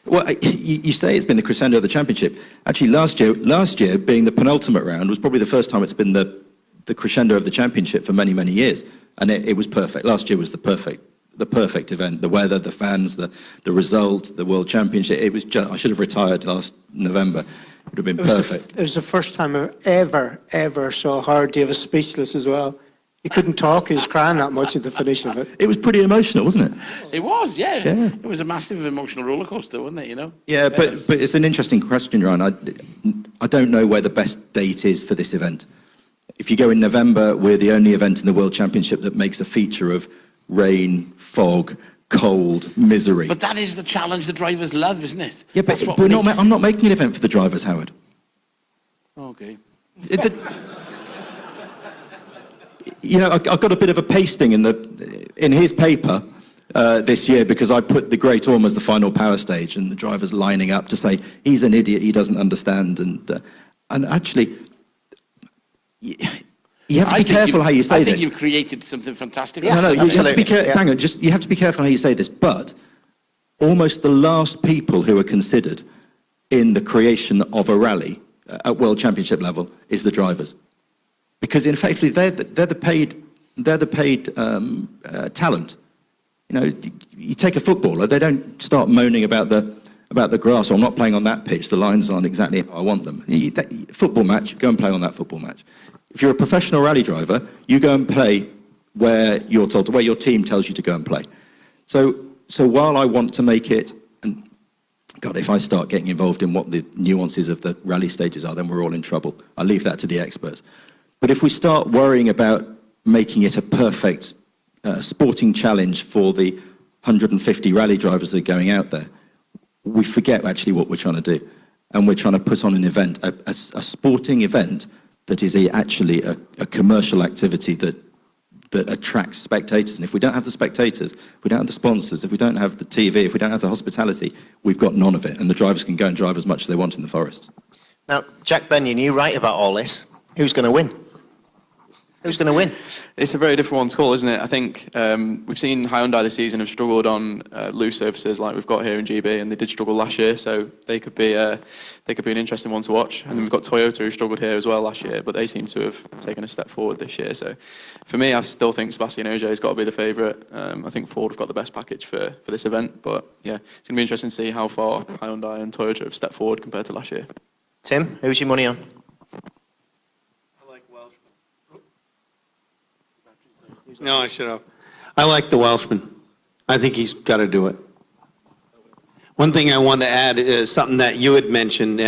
Well, you say it's been the crescendo of the championship. Actually, last year being the penultimate round was probably the first time it's been the crescendo of the championship for many, many years, and it was perfect. Last year was the perfect event. The weather, the fans, the result, the World Championship. It was just, I should have retired last November. It would have been perfect.
It was the first time I ever saw Howard Davis speechless as well. He couldn't talk. He was crying that much at the finish of it.
It was pretty emotional, wasn't it?
It was, yeah.
Yeah.
It was a massive emotional roller coaster, wasn't it? You know.
Yeah, but it's an interesting question, Ryan. I don't know where the best date is for this event. If you go in November, we're the only event in the World Championship that makes a feature of rain, fog, cold, misery.
But that is the challenge the drivers love, isn't it?
Yeah, but I'm not making an event for the drivers, Howard.
Okay.
You know, I got a bit of a pasting in his paper this year because I put the Great Orme as the final power stage, and the drivers lining up to say he's an idiot, he doesn't understand, and actually, you have to be careful how you say this.
I think you've created something fantastic.
Yeah,
No, you have to be
absolutely.
hang on, you have to be careful how you say this, but almost the last people who are considered in the creation of a rally at World Championship level is the drivers. Because effectively they're the paid talent. You know, you take a footballer, they don't start moaning about the grass, or I'm not playing on that pitch, the lines aren't exactly how I want them. Football match, go and play on that football match. If you're a professional rally driver, you go and play where you're told to, where your team tells you to go and play. So while I want to make it, and God, if I start getting involved in what the nuances of the rally stages are, then we're all in trouble. I leave that to the experts. But if we start worrying about making it a perfect sporting challenge for the 150 rally drivers that are going out there, we forget actually what we're trying to do. and we're trying to put on an event, a sporting event that is actually a commercial activity that attracts spectators. And if we don't have the spectators, if we don't have the sponsors, if we don't have the TV, if we don't have the hospitality, we've got none of it. And the drivers can go and drive as much as they want in the forest.
Now, Jack Benyon, you're right about all this. Who's going to win? Who's going to win?
It's a very difficult one to call, isn't it? I think we've seen Hyundai this season have struggled on loose surfaces like we've got here in GB, and they did struggle last year, so they could be an interesting one to watch. And then we've got Toyota, who struggled here as well last year, but they seem to have taken a step forward this year. So for me, I still think Sébastien Ogier has got to be the favourite. I think Ford have got the best package for this event, but yeah, it's going to be interesting to see how far Hyundai and Toyota have stepped forward compared to last year.
Tim, who's your money on?
No, I should have. I like the Welshman. I think he's got to do it. One thing I want to add is something that you had mentioned,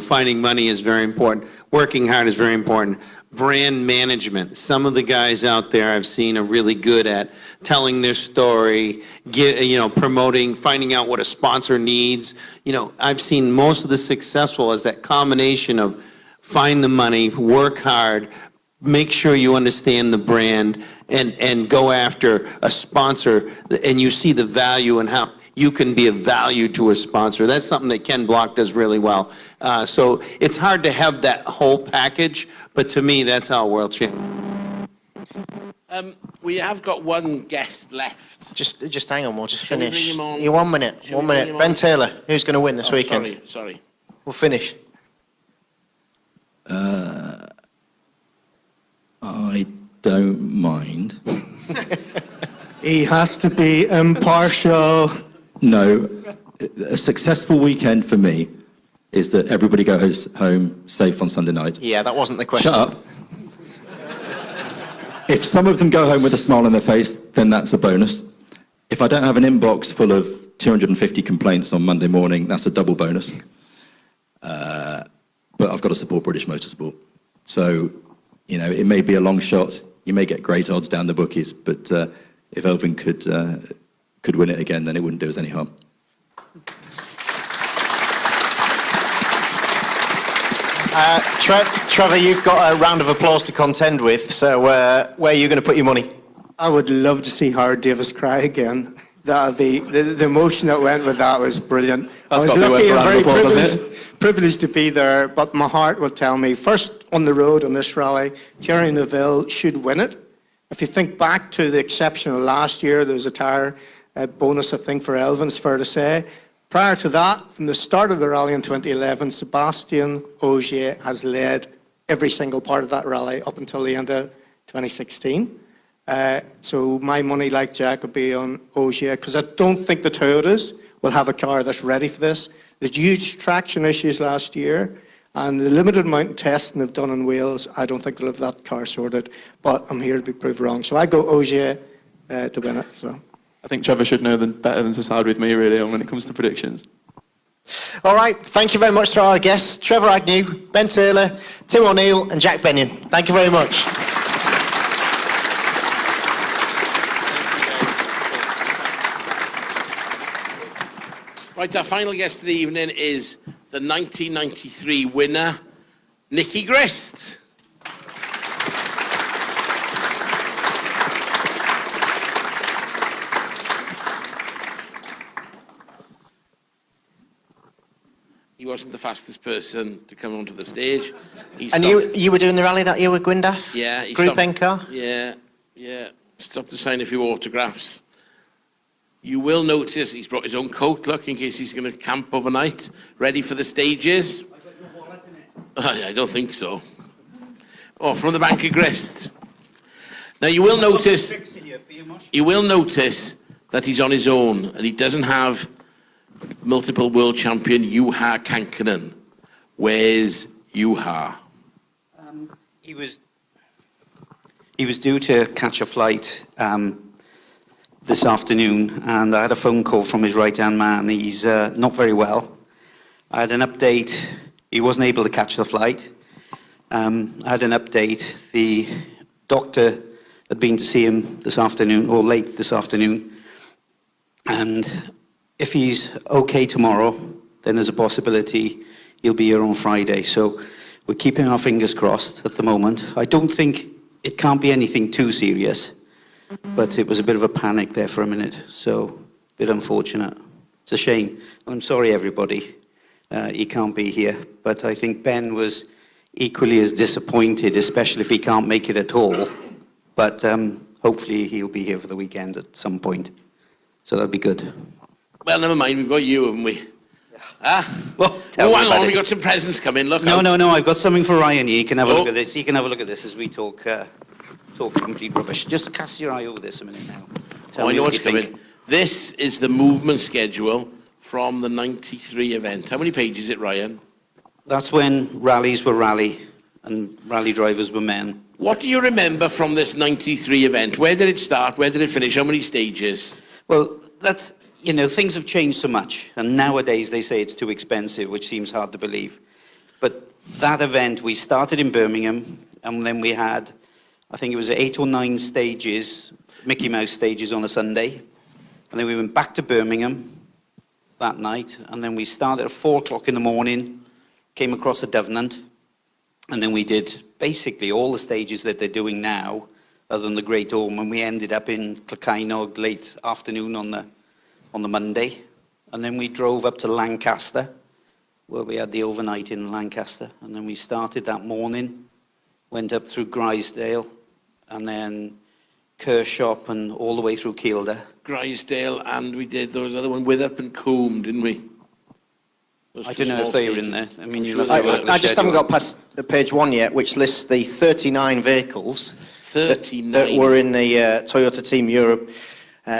finding money is very important. Working hard is very important. Brand management. Some of the guys out there I've seen are really good at telling their story, promoting, finding out what a sponsor needs. I've seen most of the successful as that combination of find the money, work hard, make sure you understand the brand, and go after a sponsor, and you see the value and how you can be of value to a sponsor. That's something that Ken Block does really well. So it's hard to have that whole package, but to me, that's our world champion.
We have got one guest left.
Just hang on, we'll just
Shall we
finish.
bring him on?
You 1 minute,
Shall we
1
bring
minute.
him
Ben
on?
Taylor, who's going to win this weekend?
Sorry.
We'll finish.
I don't mind.
He has to be impartial.
No, a successful weekend for me is that everybody goes home safe on Sunday night.
Yeah, that wasn't the question.
Shut up. If some of them go home with a smile on their face, then that's a bonus. If I don't have an inbox full of 250 complaints on Monday morning, that's a double bonus. But I've got to support British Motorsport. So, it may be a long shot. You may get great odds down the bookies, but if Elvin could win it again, then it wouldn't do us any harm.
Trevor, you've got a round of applause to contend with, so where are you going to put your money?
I would love to see Howard Davis cry again. That would be, the emotion that went with that was brilliant.
That's
I was
got to be
lucky
worth a
and
round of
very
applause, hasn't
privileged to be there, but my heart will tell me, first on the road on this rally, Thierry Neuville should win it. If you think back to the exception of last year, there was a tyre bonus, I think, for Elvin, it's fair to say. Prior to that, from the start of the rally in 2011, Sébastien Ogier has led every single part of that rally up until the end of 2016. So my money, like Jack, would be on Ogier, because I don't think the Toyotas will have a car that's ready for this. There's huge traction issues last year, and the limited amount of testing they've done in Wales, I don't think they'll have that car sorted, but I'm here to be proved wrong. So I go Ogier to win it. So.
I think Trevor should know better than to side with me, really, when it comes to predictions.
All right, thank you very much to our guests, Trevor Agnew, Ben Taylor, Tim O'Neill and Jack Benyon. Thank you very much.
Right, our final guest of the evening is the 1993 winner, Nicky Grist. He wasn't the fastest person to come onto the stage.
And you were doing the rally that year with Gwyndaf?
Yeah. He
Group
stopped-
N car?
Yeah. Stopped to sign a few autographs. You will notice he's brought his own coat, look, in case he's going to camp overnight, ready for the stages. I don't think so. Oh, from the Bank of Grist. Now you will notice that he's on his own, and he doesn't have multiple world champion Juha Kankkunen. Where's Juha?
He was due to catch a flight this afternoon, and I had a phone call from his right-hand man. He's not very well. I had an update. He wasn't able to catch the flight. I had an update. The doctor had been to see him this afternoon, or late this afternoon, and if he's okay tomorrow, then there's a possibility he'll be here on Friday. So we're keeping our fingers crossed at the moment. I don't think it can't be anything too serious, but it was a bit of a panic there for a minute. So a bit unfortunate. It's a shame. I'm sorry, everybody. He can't be here, but I think Ben was equally as disappointed, especially if he can't make it at all. But hopefully he'll be here for the weekend at some point. So that'll be good.
Well, never mind, we've got you, haven't we? Ah?
Well,
Oh, hang on, we've got some presents coming, look.
No,
out.
no, no, I've got something for Ryan here. You can have a look
Oh.
at this. You can have a look at this as we talk complete rubbish. Just cast your eye over this a minute now. Tell
Oh, I
me
know
what
what's
you think.
coming. This is the movement schedule from the 93 event. How many pages is it, Ryan?
That's when rallies were rally and rally drivers were men.
What do you remember from this 93 event? Where did it start? Where did it finish? How many stages?
Well, that's, you know, things have changed so much, and nowadays they say it's too expensive, which seems hard to believe. But that event, we started in Birmingham, and then we had, I think it was 8 or 9 stages, Mickey Mouse stages on a Sunday. And then we went back to Birmingham that night, and then we started at 4 o'clock in the morning, came across to Davenant, and then we did basically all the stages that they're doing now, other than the Great Orme, and we ended up in Clocainog late afternoon on the Monday. And then we drove up to Lancaster, where we had the overnight in Lancaster. And then we started that morning, went up through Grisdale, and then Kershaw and all the way through Kielder.
Grisdale, and we did those other one, Withup and Combe, didn't we? Those
I
two
don't know
small
if they were in
stages.
there. I mean,
I'm
you
sure
must
they
have
were.
looked at the
I just haven't
schedule.
got past the page 1 yet, which lists the 39 vehicles that
39.
were in the Toyota Team Europe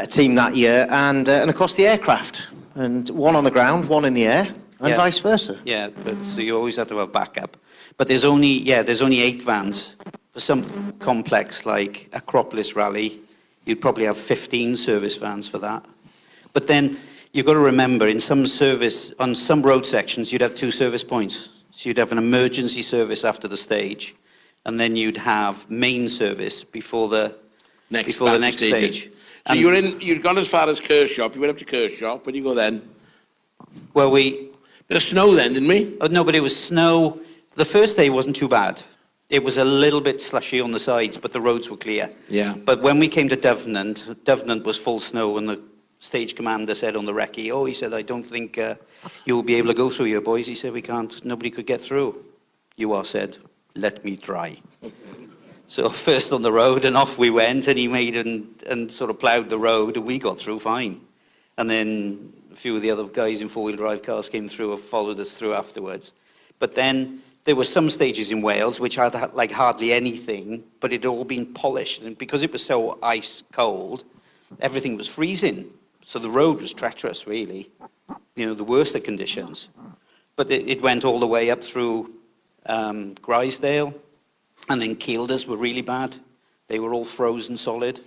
team that year, and of course the aircraft, and one on the ground, one in the air, and
Yeah.
vice versa.
Yeah, but so you always have to have backup. But there's only 8 vans. For some complex like Acropolis Rally, you'd probably have 15 service vans for that. But then you've got to remember, on some road sections, you'd have 2 service points. So you'd have an emergency service after the stage, and then you'd have main service before the next
stages.
stage.
So
And-
you'd gone as far as Kershaw. You went up to Kershaw. Where did you go then?
Well,
Bit of snow then, didn't we?
no, but it was snow. The first day wasn't too bad. It was a little bit slushy on the sides, but the roads were clear.
Yeah.
But when we came to Davenant was full snow, and the stage commander said on the recce, he said, I don't think you'll be able to go through here, boys. He said, we can't, nobody could get through. UR said, let me try. So first on the road, and off we went, and he made and sort of ploughed the road, and we got through fine. And then a few of the other guys in four-wheel drive cars came through and followed us through afterwards. But then there were some stages in Wales which had like hardly anything, but it had all been polished. And because it was so ice cold, everything was freezing. So the road was treacherous, really. You know, the worst of conditions. But it went all the way up through Grisdale, and then Kielder's were really bad. They were all frozen solid.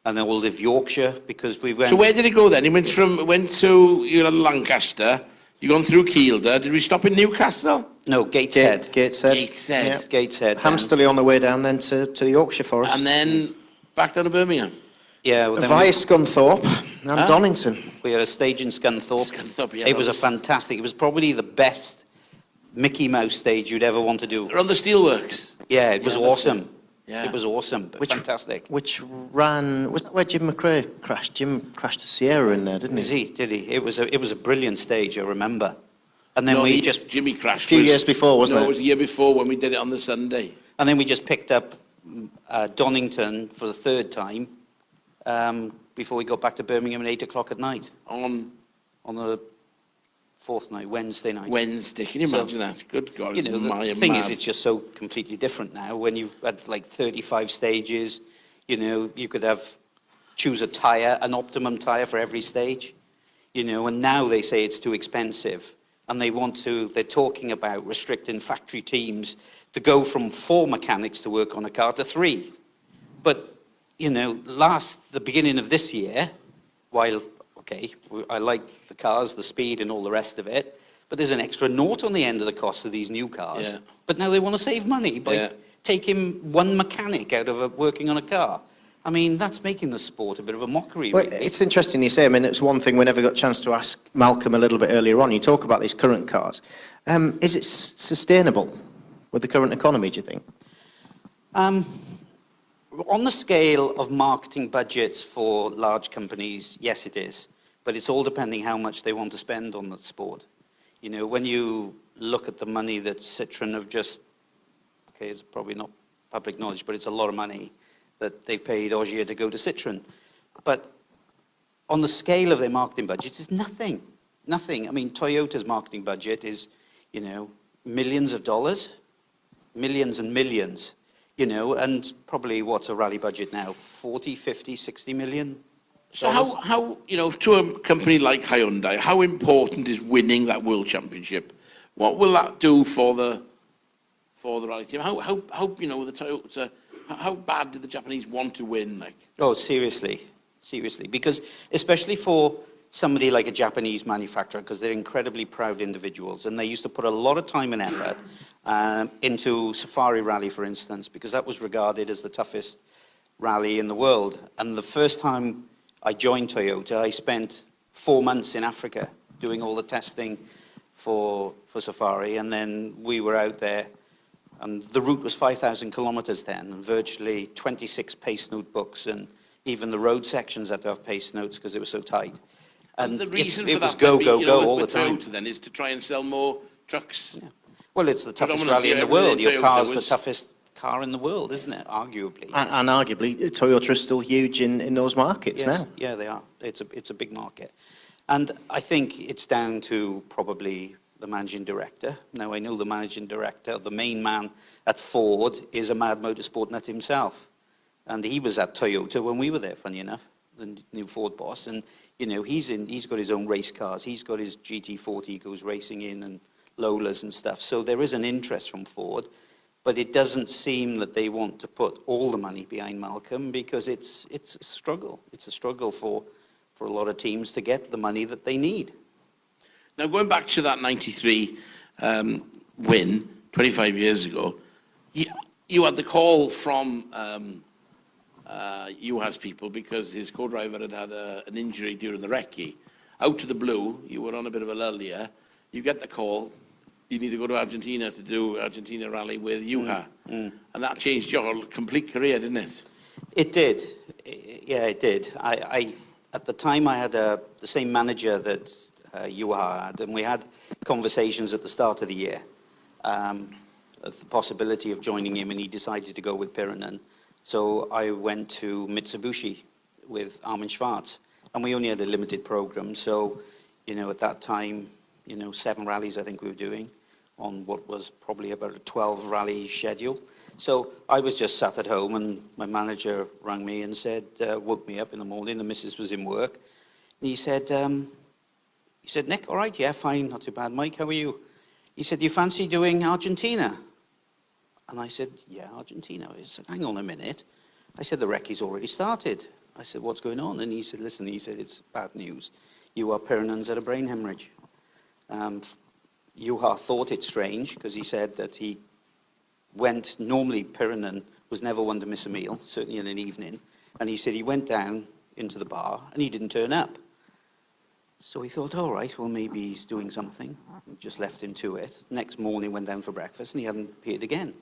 And then all of Yorkshire, because we went...
So where did it go then? It went to Lancaster. You gone through Kielder. Did we stop in Newcastle?
No, Gateshead.
Gateshead.
Gateshead.
Yeah.
Gateshead.
Hamsterley on the way down then to Yorkshire for us.
And then back down to Birmingham.
Yeah, well, then
via Scunthorpe and Donington.
we had a stage in Scunthorpe.
Scunthorpe, yeah,
It
that
was a
was-
fantastic... It was probably the best Mickey Mouse stage you'd ever want to do.
They're on the steelworks.
Yeah, it was
Yeah, that's
awesome.
it. Yeah.
It was awesome, but fantastic.
Which ran, was that where Jim McRae crashed? Jim crashed a Sierra in there, didn't he?
Did he? It was a brilliant stage, I remember. And then
Jimmy crashed.
A few years before, wasn't
No,
it?
it was a year before when we did it on the Sunday.
And then we just picked up Donington for the third time before we got back to Birmingham at 8 o'clock at night
On
on the fourth night, Wednesday night.
Wednesday. Can you
So,
imagine that? Good God.
You know, the thing is, it's just so completely different now. When you've had like 35 stages, you know, you could choose a tyre, an optimum tyre for every stage, you know, and now they say it's too expensive. And they're talking about restricting factory teams to go from 4 mechanics to work on a car to 3. But, you know, the beginning of this year, while, okay, I like the cars, the speed and all the rest of it, but there's an extra nought on the end of the cost of these new cars.
Yeah.
But now they want to save money by taking 1 mechanic out of working on a car. I mean, that's making the sport a bit of a mockery,
Well,
really.
it's interesting you say. I mean, it's one thing we never got a chance to ask Malcolm a little bit earlier on. You talk about these current cars. Is it sustainable with the current economy, do you think?
On the scale of marketing budgets for large companies, yes, it is. But it's all depending how much they want to spend on the sport. You know, when you look at the money that Citroën have just, okay, it's probably not public knowledge, but it's a lot of money that they've paid Ogier to go to Citroën. But on the scale of their marketing budget, it's nothing. Nothing. I mean, Toyota's marketing budget is, you know, millions of dollars, millions and millions, you know, and probably what's a rally budget now? 40, 50, 60 million?
So how, you know, to a company like Hyundai, how important is winning that World Championship? What will that do for the rally team? How you know, the Toyota, how bad did the Japanese want to win, like?
Oh, seriously, seriously. Because especially for somebody like a Japanese manufacturer, because they're incredibly proud individuals, and they used to put a lot of time and effort into Safari Rally, for instance, because that was regarded as the toughest rally in the world. And the first time I joined Toyota, I spent 4 months in Africa doing all the testing for Safari, and then we were out there, and the route was 5,000 kilometers then, and virtually 26 pace note books, and even the road sections had to have pace notes because it was so tight. And
the reason
it
for
was
that,
go,
maybe,
go,
you know,
go all the
with
time.
Toyota then, is to try and sell more trucks.
Yeah. Well, it's the toughest
Predominantly
rally in the
everything
world. Your
Toyota
car's the
was-
toughest car in the world, isn't it? Arguably.
And arguably, Toyota is still huge in those markets
Yes,
now.
yeah, they are. It's a big market. And I think it's down to probably the managing director. Now, I know the managing director, the main man at Ford, is a mad motorsport nut himself. And he was at Toyota when we were there, funny enough, the new Ford boss. And, you know, he's got his own race cars. He's got his GT40 he goes racing in, and Lolas and stuff. So there is an interest from Ford. But it doesn't seem that they want to put all the money behind Malcolm, because it's a struggle. It's a struggle for a lot of teams to get the money that they need.
Now, going back to that 93 win 25 years ago, you had the call from UHAS people because his co-driver had an injury during the recce. Out of the blue, you were on a bit of a lull here. You get the call, you need to go to Argentina to do Argentina Rally with UHA. And that changed your complete career, didn't it?
It did. Yeah, it did. At the time, I had the same manager that Juha had, and we had conversations at the start of the year of the possibility of joining him, and he decided to go with Pyrenees. So I went to Mitsubishi with Armin Schwarz, and we only had a limited program. So, you know, at that time, you know, 7 rallies I think we were doing on what was probably about a 12 rally schedule. So I was just sat at home, and my manager rang me and said, woke me up in the morning. The missus was in work, and he said, Nick, all right, yeah, fine, not too bad. Mike, how are you? He said, do you fancy doing Argentina? And I said, yeah, Argentina. He said, hang on a minute. I said, the recce's already started. I said, what's going on? And he said, listen, he said, it's bad news. You are Pyrenees had a brain hemorrhage. Juha thought it strange, because he said that he went, normally Pyrenees was never one to miss a meal, certainly in an evening. And he said he went down into the bar and he didn't turn up. So he thought, all right, well, maybe he's doing something. Just left him to it. Next morning, went down for breakfast, and he hadn't appeared again.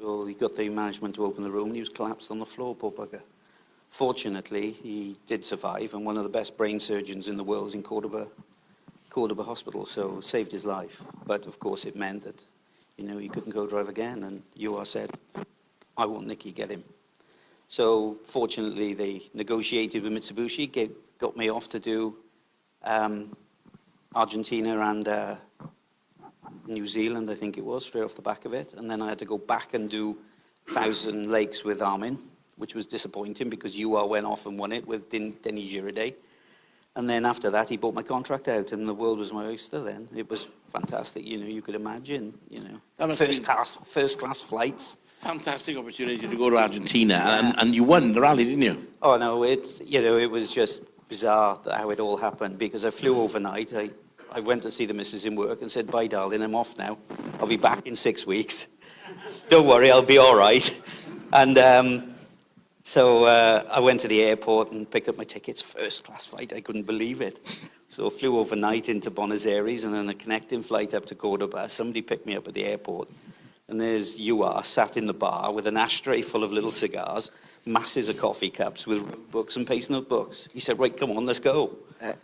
So he got the management to open the room, and he was collapsed on the floor, poor bugger. Fortunately, he did survive, and one of the best brain surgeons in the world is in Cordoba Hospital, so saved his life. But, of course, it meant that, you know, he couldn't go drive again, and UR said, I want Nicky, get him. So, fortunately, they negotiated with Mitsubishi, got me off to do Argentina and New Zealand, I think it was, straight off the back of it. And then I had to go back and do 1,000 Lakes with Armin, which was disappointing because UR went off and won it with Denis Girardet. And then after that, he bought my contract out, and the world was my oyster then. It was fantastic, you know, you could imagine, you know. First class flights.
Fantastic opportunity to go to Argentina, and you won the rally, didn't you?
Oh, no, it was just bizarre how it all happened, because I flew overnight. I went to see the missus in work and said, bye, darling, I'm off now. I'll be back in 6 weeks. Don't worry, I'll be all right. And So I went to the airport and picked up my tickets, first class flight, I couldn't believe it. So I flew overnight into Buenos Aires and then a connecting flight up to Cordoba. Somebody picked me up at the airport and there's you are sat in the bar with an ashtray full of little cigars, masses of coffee cups with road books and pace notebooks. He said, right, come on, let's go.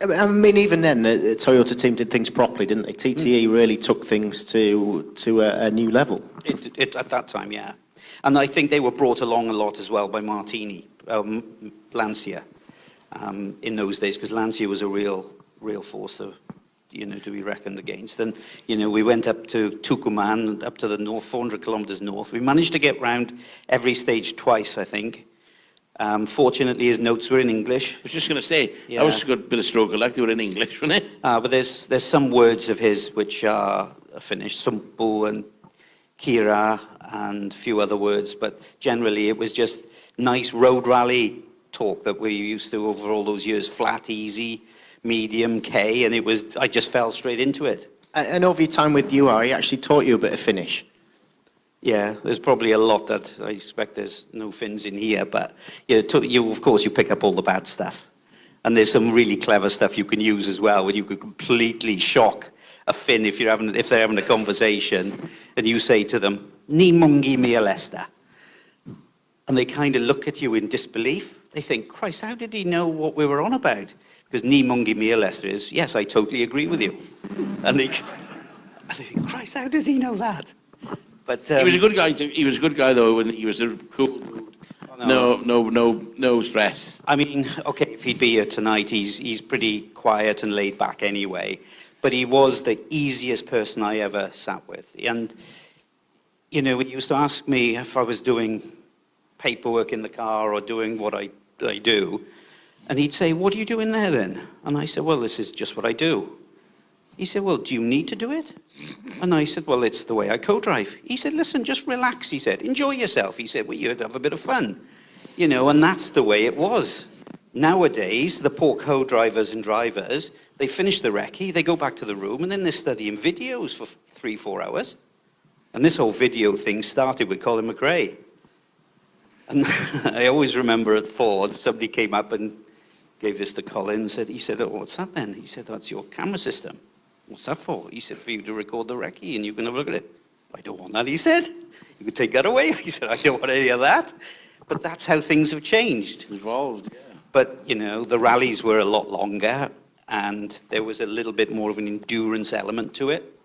I mean, even then, the Toyota team did things properly, didn't they? TTE really took things to a new level.
At that time, yeah. And I think they were brought along a lot as well by Martini, Lancia, in those days, because Lancia was a real force to be reckoned against. And, we went up to Tucumán, up to the north, 400 kilometers north. We managed to get round every stage twice, I think. Fortunately, his notes were in English.
I was just going to say,
Yeah.
that was a good bit of stroke of luck. They were in English, weren't they?
But there's some words of his which are finished, Sumpu and Kira and a few other words, but generally it was just nice road rally talk that we used to over all those years, flat, easy, medium, K, and I just fell straight into it.
And over your time with UR, he actually taught you a bit of Finnish.
Yeah, there's probably a lot that I expect there's no Finns in here, but of course you pick up all the bad stuff. And there's some really clever stuff you can use as well, where you could completely shock a Finn if they're having a conversation, and you say to them, "Ni mungi mielestä," and they kind of look at you in disbelief. They think, "Christ, how did he know what we were on about?" Because "Ni mungi mielestä" is, "Yes, I totally agree with you," and they think, "Christ, how does he know that?" But
He was a good guy. He was a good guy, though, and he was a cool dude. No stress.
I mean, okay, if he'd be here tonight, he's pretty quiet and laid back anyway. But he was the easiest person I ever sat with. And, he used to ask me if I was doing paperwork in the car or doing what I do. And he'd say, "What are you doing there then?" And I said, "Well, this is just what I do." He said, "Well, do you need to do it?" And I said, "Well, it's the way I co-drive." He said, "Listen, just relax," he said. "Enjoy yourself." He said, "Well, you'd have a bit of fun." And that's the way it was. Nowadays, the poor co-drivers and drivers, they finish the recce, they go back to the room, and then they're studying videos for 3-4 hours. And this whole video thing started with Colin McRae. And I always remember at Ford, somebody came up and gave this to Colin and he said, "Oh, what's that then?" He said, "That's your camera system." "What's that for?" He said, "For you to record the recce and you can have a look at it." "I don't want that," he said. "You can take that away." He said, "I don't want any of that." But that's how things have changed.
Evolved, yeah.
But, the rallies were a lot longer and there was a little bit more of an endurance element to it,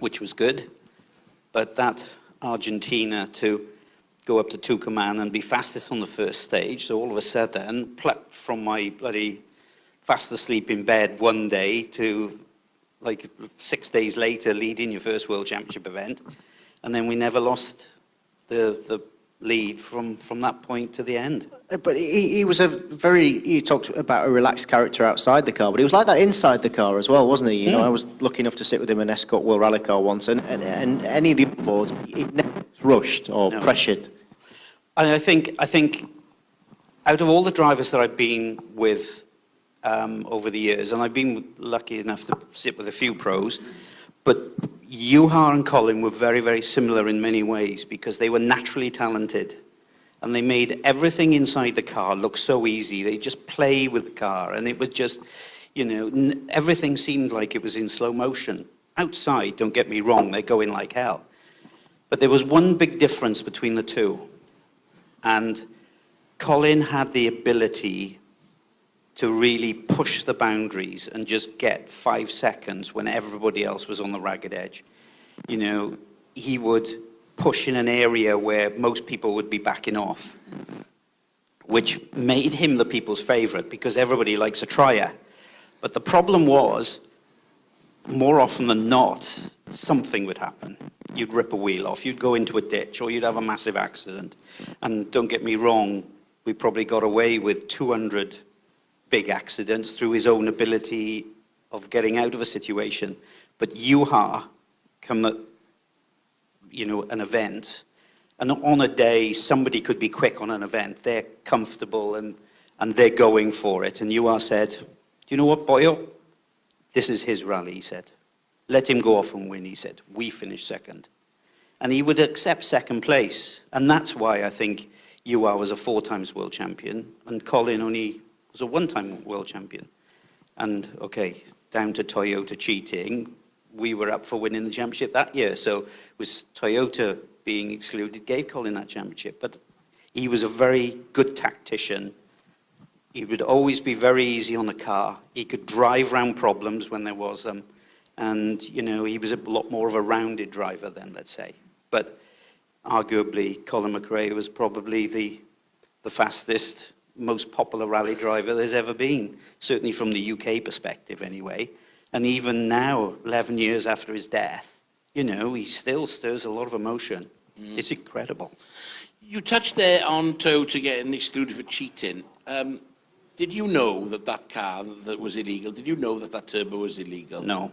which was good. But that Argentina to go up to Tucumán and be fastest on the first stage, so all of a sudden, plucked from my bloody fast asleep in bed one day to, 6 days later, leading your first World Championship event. And then we never lost the lead from that point to the end.
But he was you talked about a relaxed character outside the car, but he was like that inside the car as well, wasn't he? I was lucky enough to sit with him in Escort World Rally Car once, and any of the other boards, he never was rushed or pressured.
And I think out of all the drivers that I've been with over the years, and I've been lucky enough to sit with a few pros, but Juha and Colin were very, very similar in many ways because they were naturally talented and they made everything inside the car look so easy. They just play with the car and it was just, everything seemed like it was in slow motion. Outside, don't get me wrong, they're going like hell. But there was one big difference between the two. And Colin had the ability to really push the boundaries and just get 5 seconds when everybody else was on the ragged edge. He would push in an area where most people would be backing off, which made him the people's favorite because everybody likes a trier. But the problem was, more often than not, something would happen. You'd rip a wheel off, you'd go into a ditch, or you'd have a massive accident. And don't get me wrong, we probably got away with 200 big accidents through his own ability of getting out of a situation. But Juha, come at, an event, and on a day somebody could be quick on an event, they're comfortable and they're going for it. And Juha said, "Do you know what, Boyo? This is his rally," he said. "Let him go off and win," he said. "We finish second." And he would accept second place. And that's why I think Ewa was a 4 times world champion, and Colin only was a 1-time world champion. And, okay, down to Toyota cheating, we were up for winning the championship that year. So it was Toyota being excluded gave Colin that championship. But he was a very good tactician. He would always be very easy on the car. He could drive round problems when there was them. And, you know, he was a lot more of a rounded driver then, let's say. But arguably, Colin McRae was probably the fastest, most popular rally driver there's ever been, certainly from the UK perspective anyway. And even now, 11 years after his death, you know, he still stirs a lot of emotion. It's incredible.
You touched there on Toyota getting excluded for cheating. Did you know that that car that was illegal, did you know that that turbo was illegal?
No.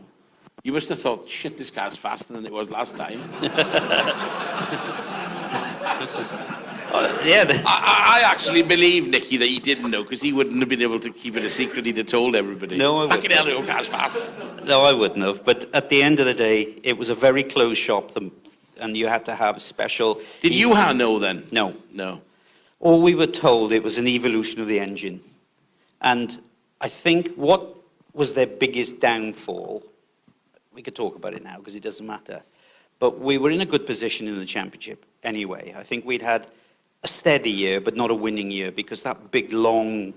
You must have thought, shit, this car's faster than it was last time.
Yeah.
I actually believe, Nicky, that he didn't know, because he wouldn't have been able to keep it a secret. He'd have told everybody.
No, I
Fucking hell,
wouldn't.
your car's fast.
No, I wouldn't have. But at the end of the day, it was a very closed shop, and you had to have a special...
Did you know then?
No.
No.
All we were told, it was an evolution of the engine. And I think what was their biggest downfall, we could talk about it now because it doesn't matter, but we were in a good position in the championship anyway. I think we'd had a steady year, but not a winning year, because that big, long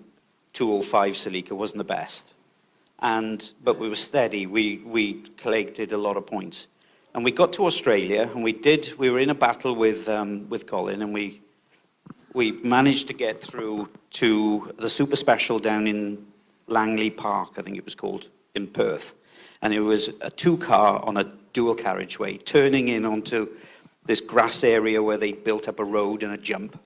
205 Celica wasn't the best. But we were steady. We collected a lot of points. And we got to Australia, and we were in a battle with Colin, and we managed to get through to the Super Special down in Langley Park, I think it was called, in Perth. And it was a 2-car on a dual carriageway, turning in onto this grass area where they built up a road and a jump.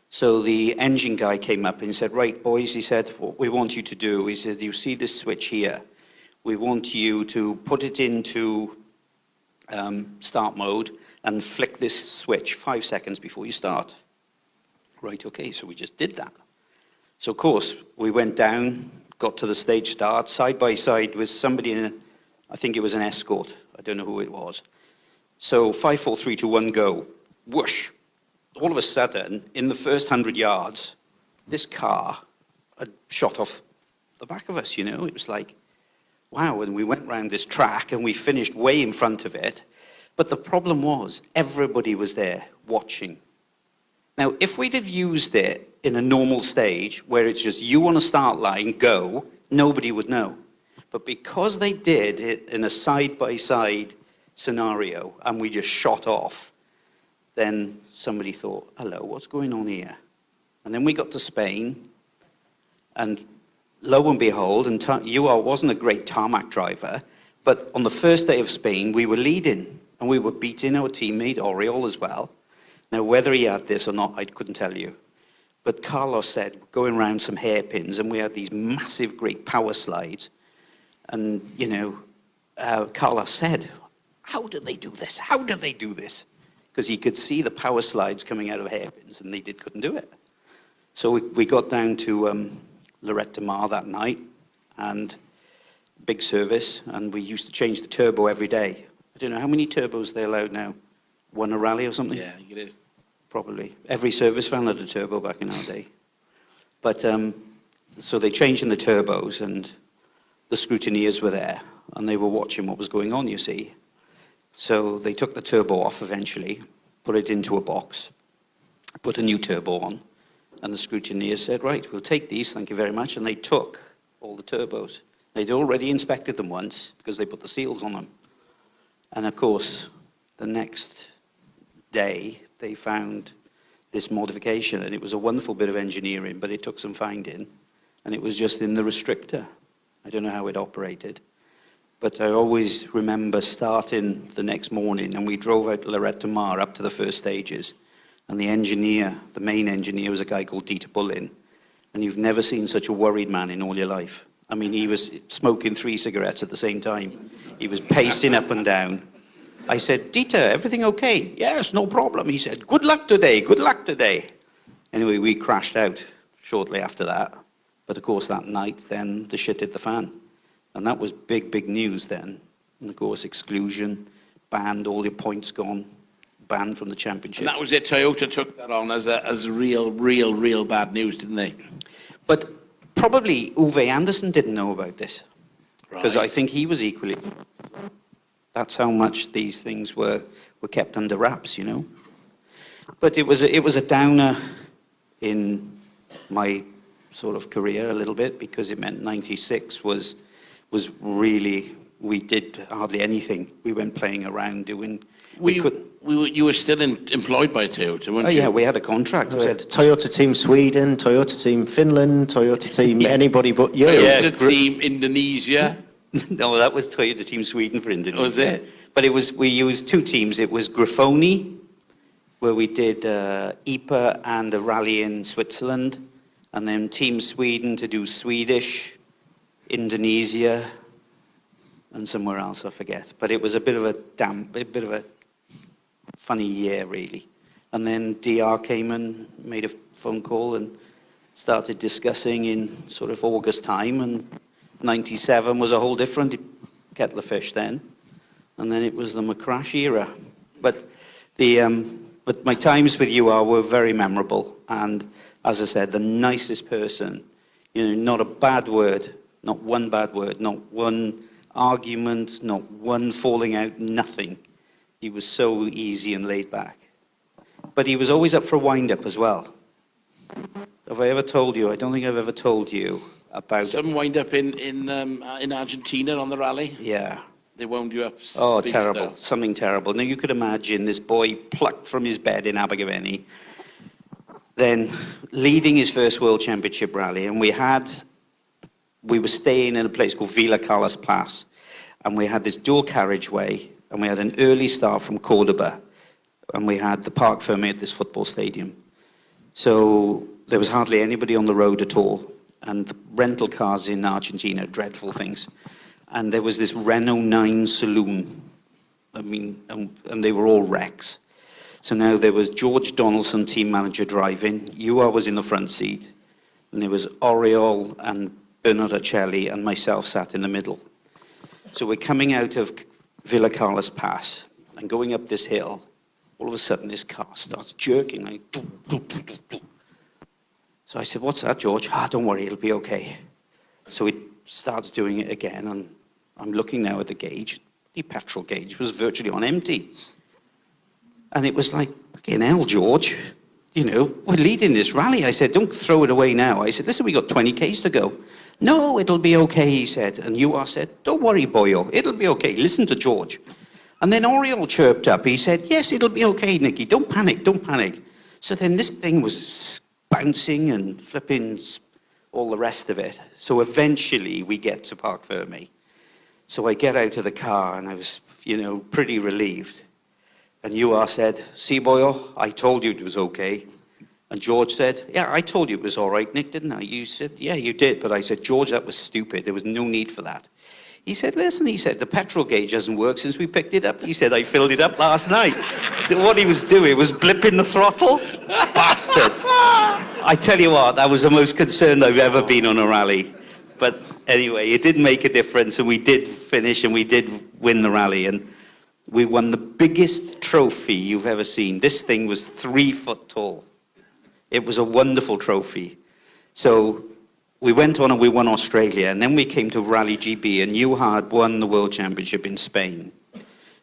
So the engine guy came up and said, right, boys, he said, what we want you to do, he said, you see this switch here? We want you to put it into start mode and flick this switch 5 seconds before you start. Right, okay, so we just did that. So, of course, we went down, got to the stage start, side by side with somebody in, I think it was an Escort. I don't know who it was. So 5, 4, 3, 2, 1, go. Whoosh. All of a sudden, in the first 100 yards, this car had shot off the back of us, you know. It was like, wow. And we went round this track and we finished way in front of it. But the problem was, everybody was there watching. Now, if we'd have used it in a normal stage, where it's just you on a start line, go, nobody would know. But because they did it in a side-by-side scenario, and we just shot off, then somebody thought, hello, what's going on here? And then we got to Spain, and lo and behold, and Ewa wasn't a great tarmac driver, but on the first day of Spain, we were leading, and we were beating our teammate Oriol as well. Now, whether he had this or not, I couldn't tell you. But Carlos said, going around some hairpins, and we had these massive, great power slides. And, you know, Carlos said, how did they do this? How did they do this? Because he could see the power slides coming out of hairpins, and they couldn't do it. So we got down to Lloret de Mar that night, and big service, and we used to change the turbo every day. I don't know, how many turbos they allowed now? 1 a rally or something?
Yeah, it is.
Probably. Every service van had a turbo back in our day. But, so they changed in the turbos, and the scrutineers were there, and they were watching what was going on, you see. So they took the turbo off eventually, put it into a box, put a new turbo on, and the scrutineers said, right, we'll take these, thank you very much, and they took all the turbos. They'd already inspected them once, because they put the seals on them. And of course, the next day, they found this modification, and it was a wonderful bit of engineering, but it took some finding, and it was just in the restrictor. I don't know how it operated, but I always remember starting the next morning, and we drove out to Lloret de Mar up to the first stages, and the engineer, the main engineer, was a guy called Dieter Bullin, and you've never seen such a worried man in all your life. I mean, he was smoking 3 cigarettes at the same time. He was pacing up and down. I said, Dieter, everything okay? Yes, no problem. He said, good luck today, good luck today. Anyway, we crashed out shortly after that. But of course, that night, then the shit hit the fan. And that was big, big news then. And of course, exclusion, banned, all your points gone, banned from the championship.
And that was it. Toyota took that on as real bad news, didn't they?
But probably Uwe Anderson didn't know about this, because I
Right.
think he was equally. That's how much these things were kept under wraps, you know. But it was a downer in my sort of career a little bit, because it meant '96 was really, we did hardly anything. We went playing around doing.
You were still employed by Toyota, weren't
Oh
you?
yeah, we had a contract. We had,
Toyota Team Sweden, Toyota Team Finland, Toyota Team
Yeah.
anybody but you.
Toyota Team Indonesia.
no, that was Toyota Team Sweden for Indonesia.
Was it?
But we used two teams. It was Grifoni, where we did IPA and a rally in Switzerland, and then Team Sweden to do Swedish, Indonesia, and somewhere else, I forget. But it was a bit of a funny year, really. And then DR came and made a phone call and started discussing in sort of August time, and '97 was a whole different kettle of fish then. And then it was the McCrash era. But my times with UR were very memorable. And as I said, the nicest person, you know, not a bad word, not one bad word, not one argument, not one falling out, nothing. He was so easy and laid back. But he was always up for a wind-up as well. Have I ever told you? I don't think I've ever told you about.
Some wind up in Argentina on the rally.
Yeah.
They wound you up.
Oh,
big
terrible.
style.
Something terrible. Now, you could imagine this boy plucked from his bed in Abergavenny, then leading his first World Championship rally, and we were staying in a place called Villa Carlos Paz, and we had this dual carriageway, and we had an early start from Cordoba, and we had the Parc Fermé at this football stadium. So there was hardly anybody on the road at all, and the rental cars in Argentina are dreadful things. And there was this Renault 9 saloon. I mean, and they were all wrecks. So now there was George Donaldson, team manager, driving. UR was in the front seat. And there was Oriol and Bernard Acelli and myself sat in the middle. So we're coming out of Villa Carlos Pass and going up this hill. All of a sudden, this car starts jerking. Like, doo, doo, doo, doo, doo. So I said, "What's that, George?" "Ah, don't worry, it'll be okay." So he starts doing it again, and I'm looking now at the gauge. The petrol gauge was virtually on empty. And it was like, fucking hell, George. You know, we're leading this rally. I said, "Don't throw it away now." I said, "Listen, we got 20 Ks to go." "No, it'll be okay," he said. And UR said, "Don't worry, boyo, it'll be okay. Listen to George." And then Oriol chirped up. He said, "Yes, it'll be okay, Nicky. Don't panic, don't panic." So then this thing was bouncing and flipping all the rest of it. So eventually we get to Parc Fermé. So I get out of the car and I was, you know, pretty relieved. And UR said, "See, boyo, I told you it was okay." And George said, "Yeah, I told you it was all right, Nick, didn't I?" You said, "Yeah, you did." But I said, "George, that was stupid. There was no need for that." He said, "Listen," he said, "the petrol gauge hasn't worked since we picked it up." He said, "I filled it up last night." So what he was doing was blipping the throttle. Bastard. I tell you what, that was the most concerned I've ever been on a rally. But anyway, it did make a difference, and we did finish, and we did win the rally. And we won the biggest trophy you've ever seen. This thing was 3 foot tall. It was a wonderful trophy. So we went on and we won Australia, and then we came to Rally GB, and Juha had won the World Championship in Spain.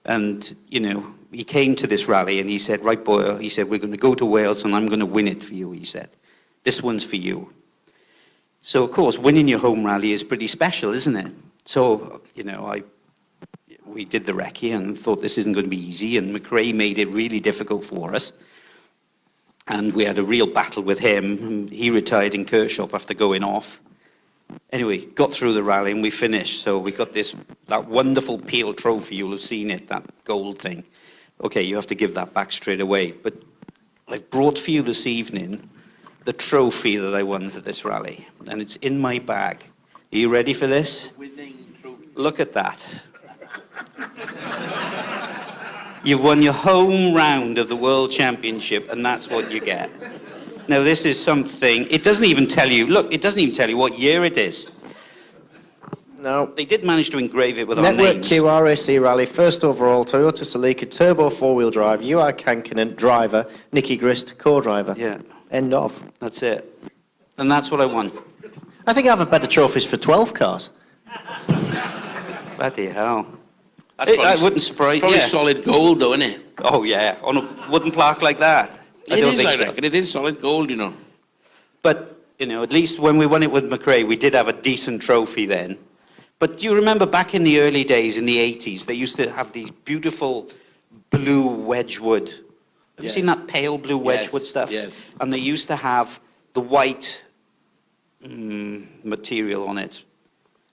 And, you know, he came to this rally and he said, "Right, boy," he said, "we're going to go to Wales and I'm going to win it for you," he said. "This one's for you." So, of course, winning your home rally is pretty special, isn't it? So, you know, we did the recce and thought this isn't going to be easy, and McRae made it really difficult for us. And we had a real battle with him. He retired in Kershaw after going off. Anyway, got through the rally and we finished. So we got that wonderful Peel trophy. You'll have seen it, that gold thing. Okay, you have to give that back straight away. But I've brought for you this evening the trophy that I won for this rally. And it's in my bag. Are you ready for this?
Winning trophy.
Look at that. You've won your home round of the World Championship, and that's what you get. Now, this is something, it doesn't even tell you, look, it doesn't even tell you what year it is.
No.
They did manage to engrave it with our
Network
names.
Q RAC Rally, first overall, Toyota Celica, turbo four-wheel drive, UR Kankinen, driver, Nicky Grist, co-driver.
Yeah.
End of.
That's it. And that's what I won.
I think I have a better trophies for 12 cars.
Bloody hell.
That's
I
probably-
wouldn't surprise.
Probably
Yeah.
solid gold, though, isn't it?
Oh yeah, on a wooden plaque like that.
It
don't
is,
think
I
so.
reckon. It is solid gold, you know.
But at least when we won it with McRae, we did have a decent trophy then. But do you remember back in the early days, in the 80s, they used to have these beautiful blue Wedgwood. Have you
Yes.
seen that pale blue Wedgwood
Yes,
stuff?
yes.
And they used to have the white material on it,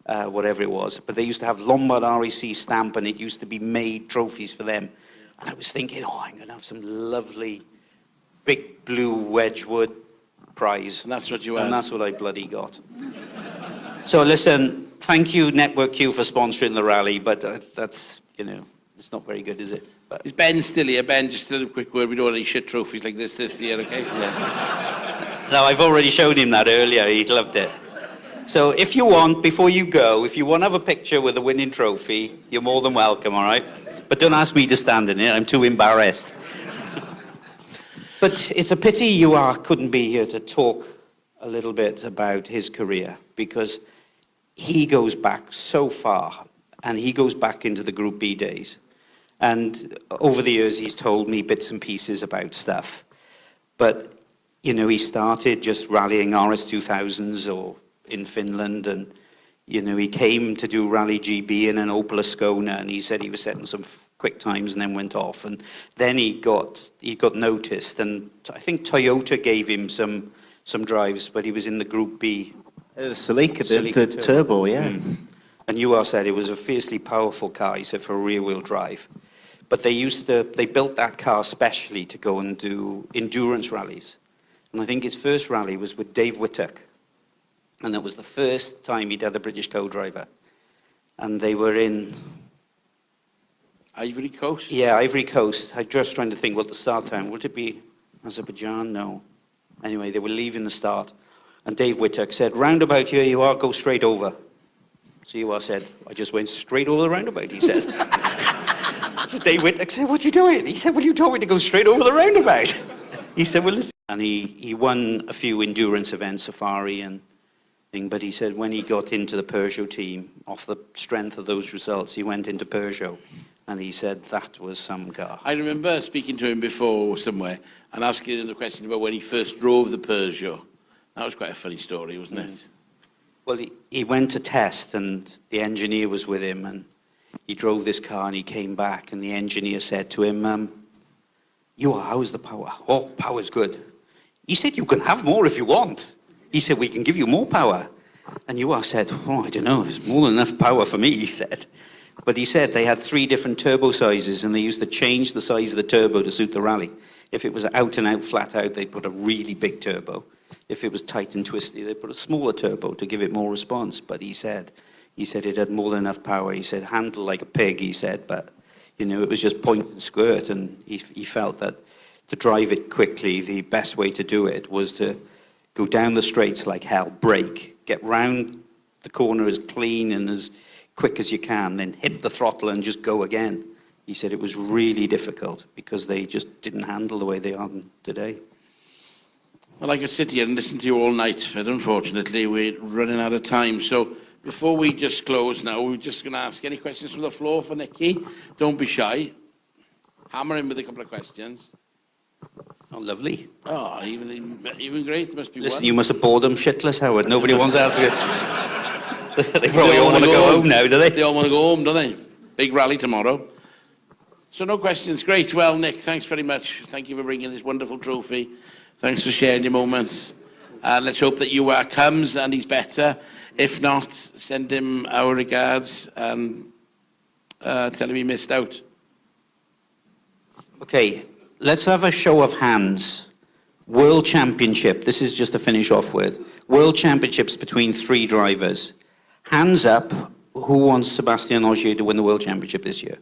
whatever it was. But they used to have Lombard REC stamp, and it used to be made trophies for them. And I was thinking, I'm going to have some lovely big blue Wedgwood prize.
And that's what you had.
And that's what I bloody got. So listen, thank you Network Q for sponsoring the rally, but that's, it's not very good, is it? But,
Is Ben still here? Ben, just a quick word. We don't want any shit trophies like this year, okay?
no, I've already showed him that earlier. He loved it. So if you want, before you go, if you want to have a picture with a winning trophy, you're more than welcome, all right? But don't ask me to stand in it. I'm too embarrassed. But it's a pity couldn't be here to talk a little bit about his career, because he goes back so far, and he goes back into the Group B days. And over the years, he's told me bits and pieces about stuff. But, he started just rallying RS2000s or in Finland, and, he came to do Rally GB in an Opel Ascona, and he said he was setting some quick times and then went off. And then he got noticed, and I think Toyota gave him some drives, but he was in the Group B.
The Celica,
Celica
the
turbo.
turbo, yeah.
And UR said it was a fiercely powerful car, he said, for a rear-wheel drive. But they built that car specially to go and do endurance rallies. And I think his first rally was with Dave Whittock. And that was the first time he'd had a British co-driver. And they were in...
Ivory Coast?
Yeah, Ivory Coast. I'm just trying to think what the start time. Would it be Azerbaijan? No. Anyway, they were leaving the start. And Dave Whittock said, roundabout here you are, go straight over. So UR said, I just went straight over the roundabout, he said. So Dave Whittock said, what are you doing? He said, well, you told me to go straight over the roundabout. He said, well, listen. And he won a few endurance events, Safari and thing, but he said when he got into the Peugeot team, off the strength of those results, he went into Peugeot. And he said that was some car.
I remember speaking to him before somewhere and asking him the question about when he first drove the Peugeot. That was quite a funny story, wasn't it?
Well, he went to test, and the engineer was with him, and he drove this car, and he came back, and the engineer said to him, how's the power? Oh, power's good. He said, you can have more if you want. He said, we can give you more power. And UR said, I don't know, there's more than enough power for me, he said. But he said they had 3 different turbo sizes, and they used to change the size of the turbo to suit the rally. If it was out and out, flat out, they'd put a really big turbo. If it was tight and twisty, they'd put a smaller turbo to give it more response. But he said it had more than enough power. He said, handle like a pig, he said, but, it was just point and squirt, and he felt that to drive it quickly, the best way to do it was to go down the straights like hell, brake, get round the corner as clean and as quick as you can, then hit the throttle and just go again. He said it was really difficult because they just didn't handle the way they are today.
Well, I could sit here and listen to you all night, but unfortunately we're running out of time. So before we just close now, we're just going to ask any questions from the floor for Nicky. Don't be shy. Hammer in with a couple of questions.
Oh, lovely.
Oh, even great. There must be
Listen,
one.
you must have bored them shitless, Howard. Nobody wants to ask you. They probably all want to go home now, do they?
They all want to go home, don't they? Big rally tomorrow. So no questions. Great. Well, Nick, thanks very much. Thank you for bringing this wonderful trophy. Thanks for sharing your moments. Let's hope that UR comes and he's better. If not, send him our regards and tell him he missed out.
Okay, let's have a show of hands. World Championship. This is just to finish off with. World Championships between 3 drivers. Hands up, who wants Sébastien Ogier to win the World Championship this year?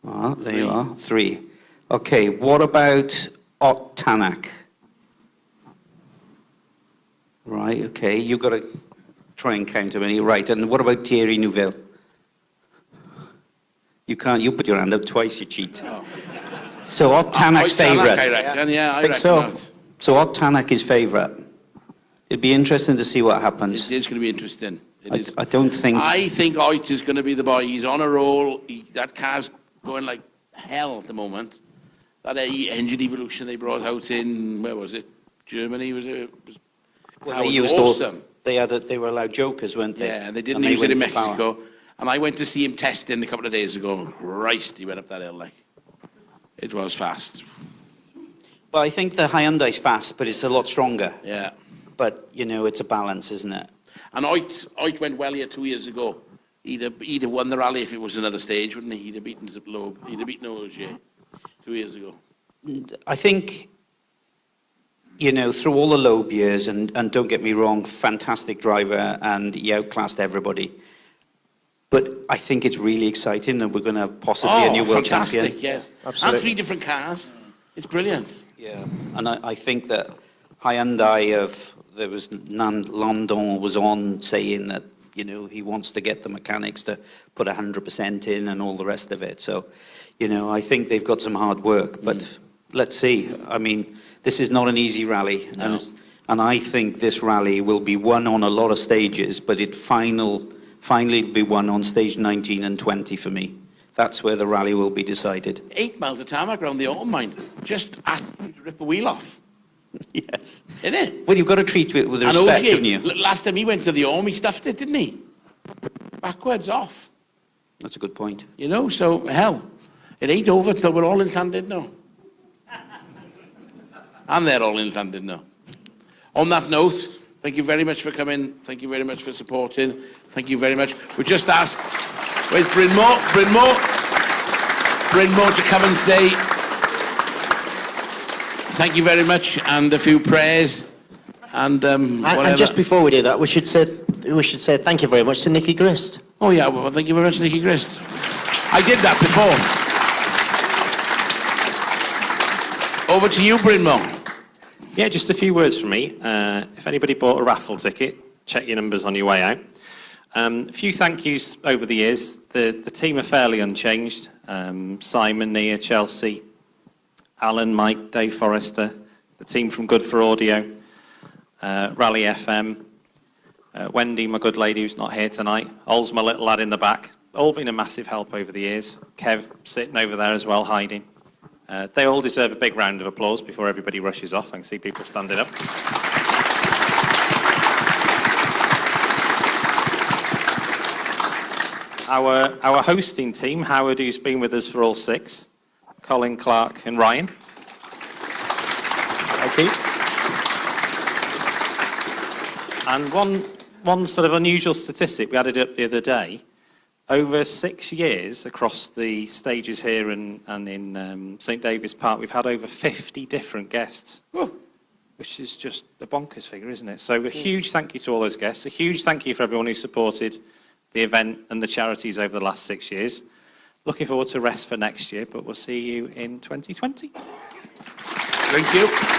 Ah, there you are, 3. Okay, what about Ott Tanak? Right, okay, you've got to try and counter me. Right, and what about Thierry Neuville? You can't, you put your hand up twice, you cheat. So Ott Tanak's favourite.
I reckon, yeah, I
Think
reckon
so.
that.
So Ott Tanak is favourite. It'd be interesting to see what happens.
It is going to be interesting. It is.
I don't think...
I think Oit is going to be the boy. He's on a roll. That car's going like hell at the moment. That engine evolution they brought out in, where was it? Germany, was it?
Well,
was
they used
awesome.
they were allowed jokers, weren't they?
Yeah, and they didn't
And
use it in
went for power.
Mexico. And I went to see him testing a couple of days ago. Christ, he went up that hill like. It was fast.
But I think the Hyundai's fast, but it's a lot stronger.
Yeah.
But, you know, it's a balance, isn't it?
And Oit went well here 2 years ago. He'd have won the rally if it was another stage, wouldn't he? He'd have beaten Ziplow. He'd have beaten Ogier 2 years ago.
I think, you know, through all the Loeb years, and don't get me wrong, fantastic driver, and he outclassed everybody. But I think it's really exciting that we're going to have possibly a new world
fantastic,
champion.
yes.
Absolutely.
And 3 different cars. It's brilliant.
Yeah, and I think that Hyundai there was Nan Landon was on saying that, you know, he wants to get the mechanics to put 100% in and all the rest of it. So, you know, I think they've got some hard work, but let's see. I mean, this is not an easy rally.
No.
And I think this rally will be won on a lot of stages, but finally be won on stage 19 and 20 for me. That's where the rally will be decided.
8 miles of tarmac around the autumn mine. Just asking you to rip a wheel off.
Yes.
Isn't it?
Well, you've got to treat it with
And
respect,
Ogier,
haven't you?
last time he went to the autumn, he stuffed it, didn't he? Backwards off.
That's a good point.
You know, so hell, it ain't over till we're all in Llandudno. And they're all in Llandudno. On that note, thank you very much for coming. Thank you very much for supporting. Thank you very much. We just asked, where's Bryn Mawr? Bryn Mawr to come and say thank you very much and a few prayers and whatever.
And just before we do that, we should say thank you very much to Nicky Grist.
Oh yeah, well, thank you very much, Nicky Grist. I did that before. Over to you, Bryn Mawr.
Yeah, just a few words from me. If anybody bought a raffle ticket, check your numbers on your way out. A few thank yous over the years. The team are fairly unchanged. Simon, Nia, Chelsea, Alan, Mike, Dave Forrester, the team from Good for Audio, Rally FM, Wendy, my good lady who's not here tonight, Ols, my little lad in the back, all been a massive help over the years. Kev sitting over there as well, hiding. They all deserve a big round of applause before everybody rushes off. I can see people standing up. Our hosting team, Howard, who's been with us for all 6, Colin, Clark and Ryan.
Thank you.
And one sort of unusual statistic, we added up the other day, over 6 years across the stages here and in St David's Park, we've had over 50 different guests, which is just a bonkers figure, isn't it? So a huge thank you to all those guests, a huge thank you for everyone who supported the event and the charities over the last 6 years. Looking forward to rest for next year, but we'll see you in 2020.
Thank you.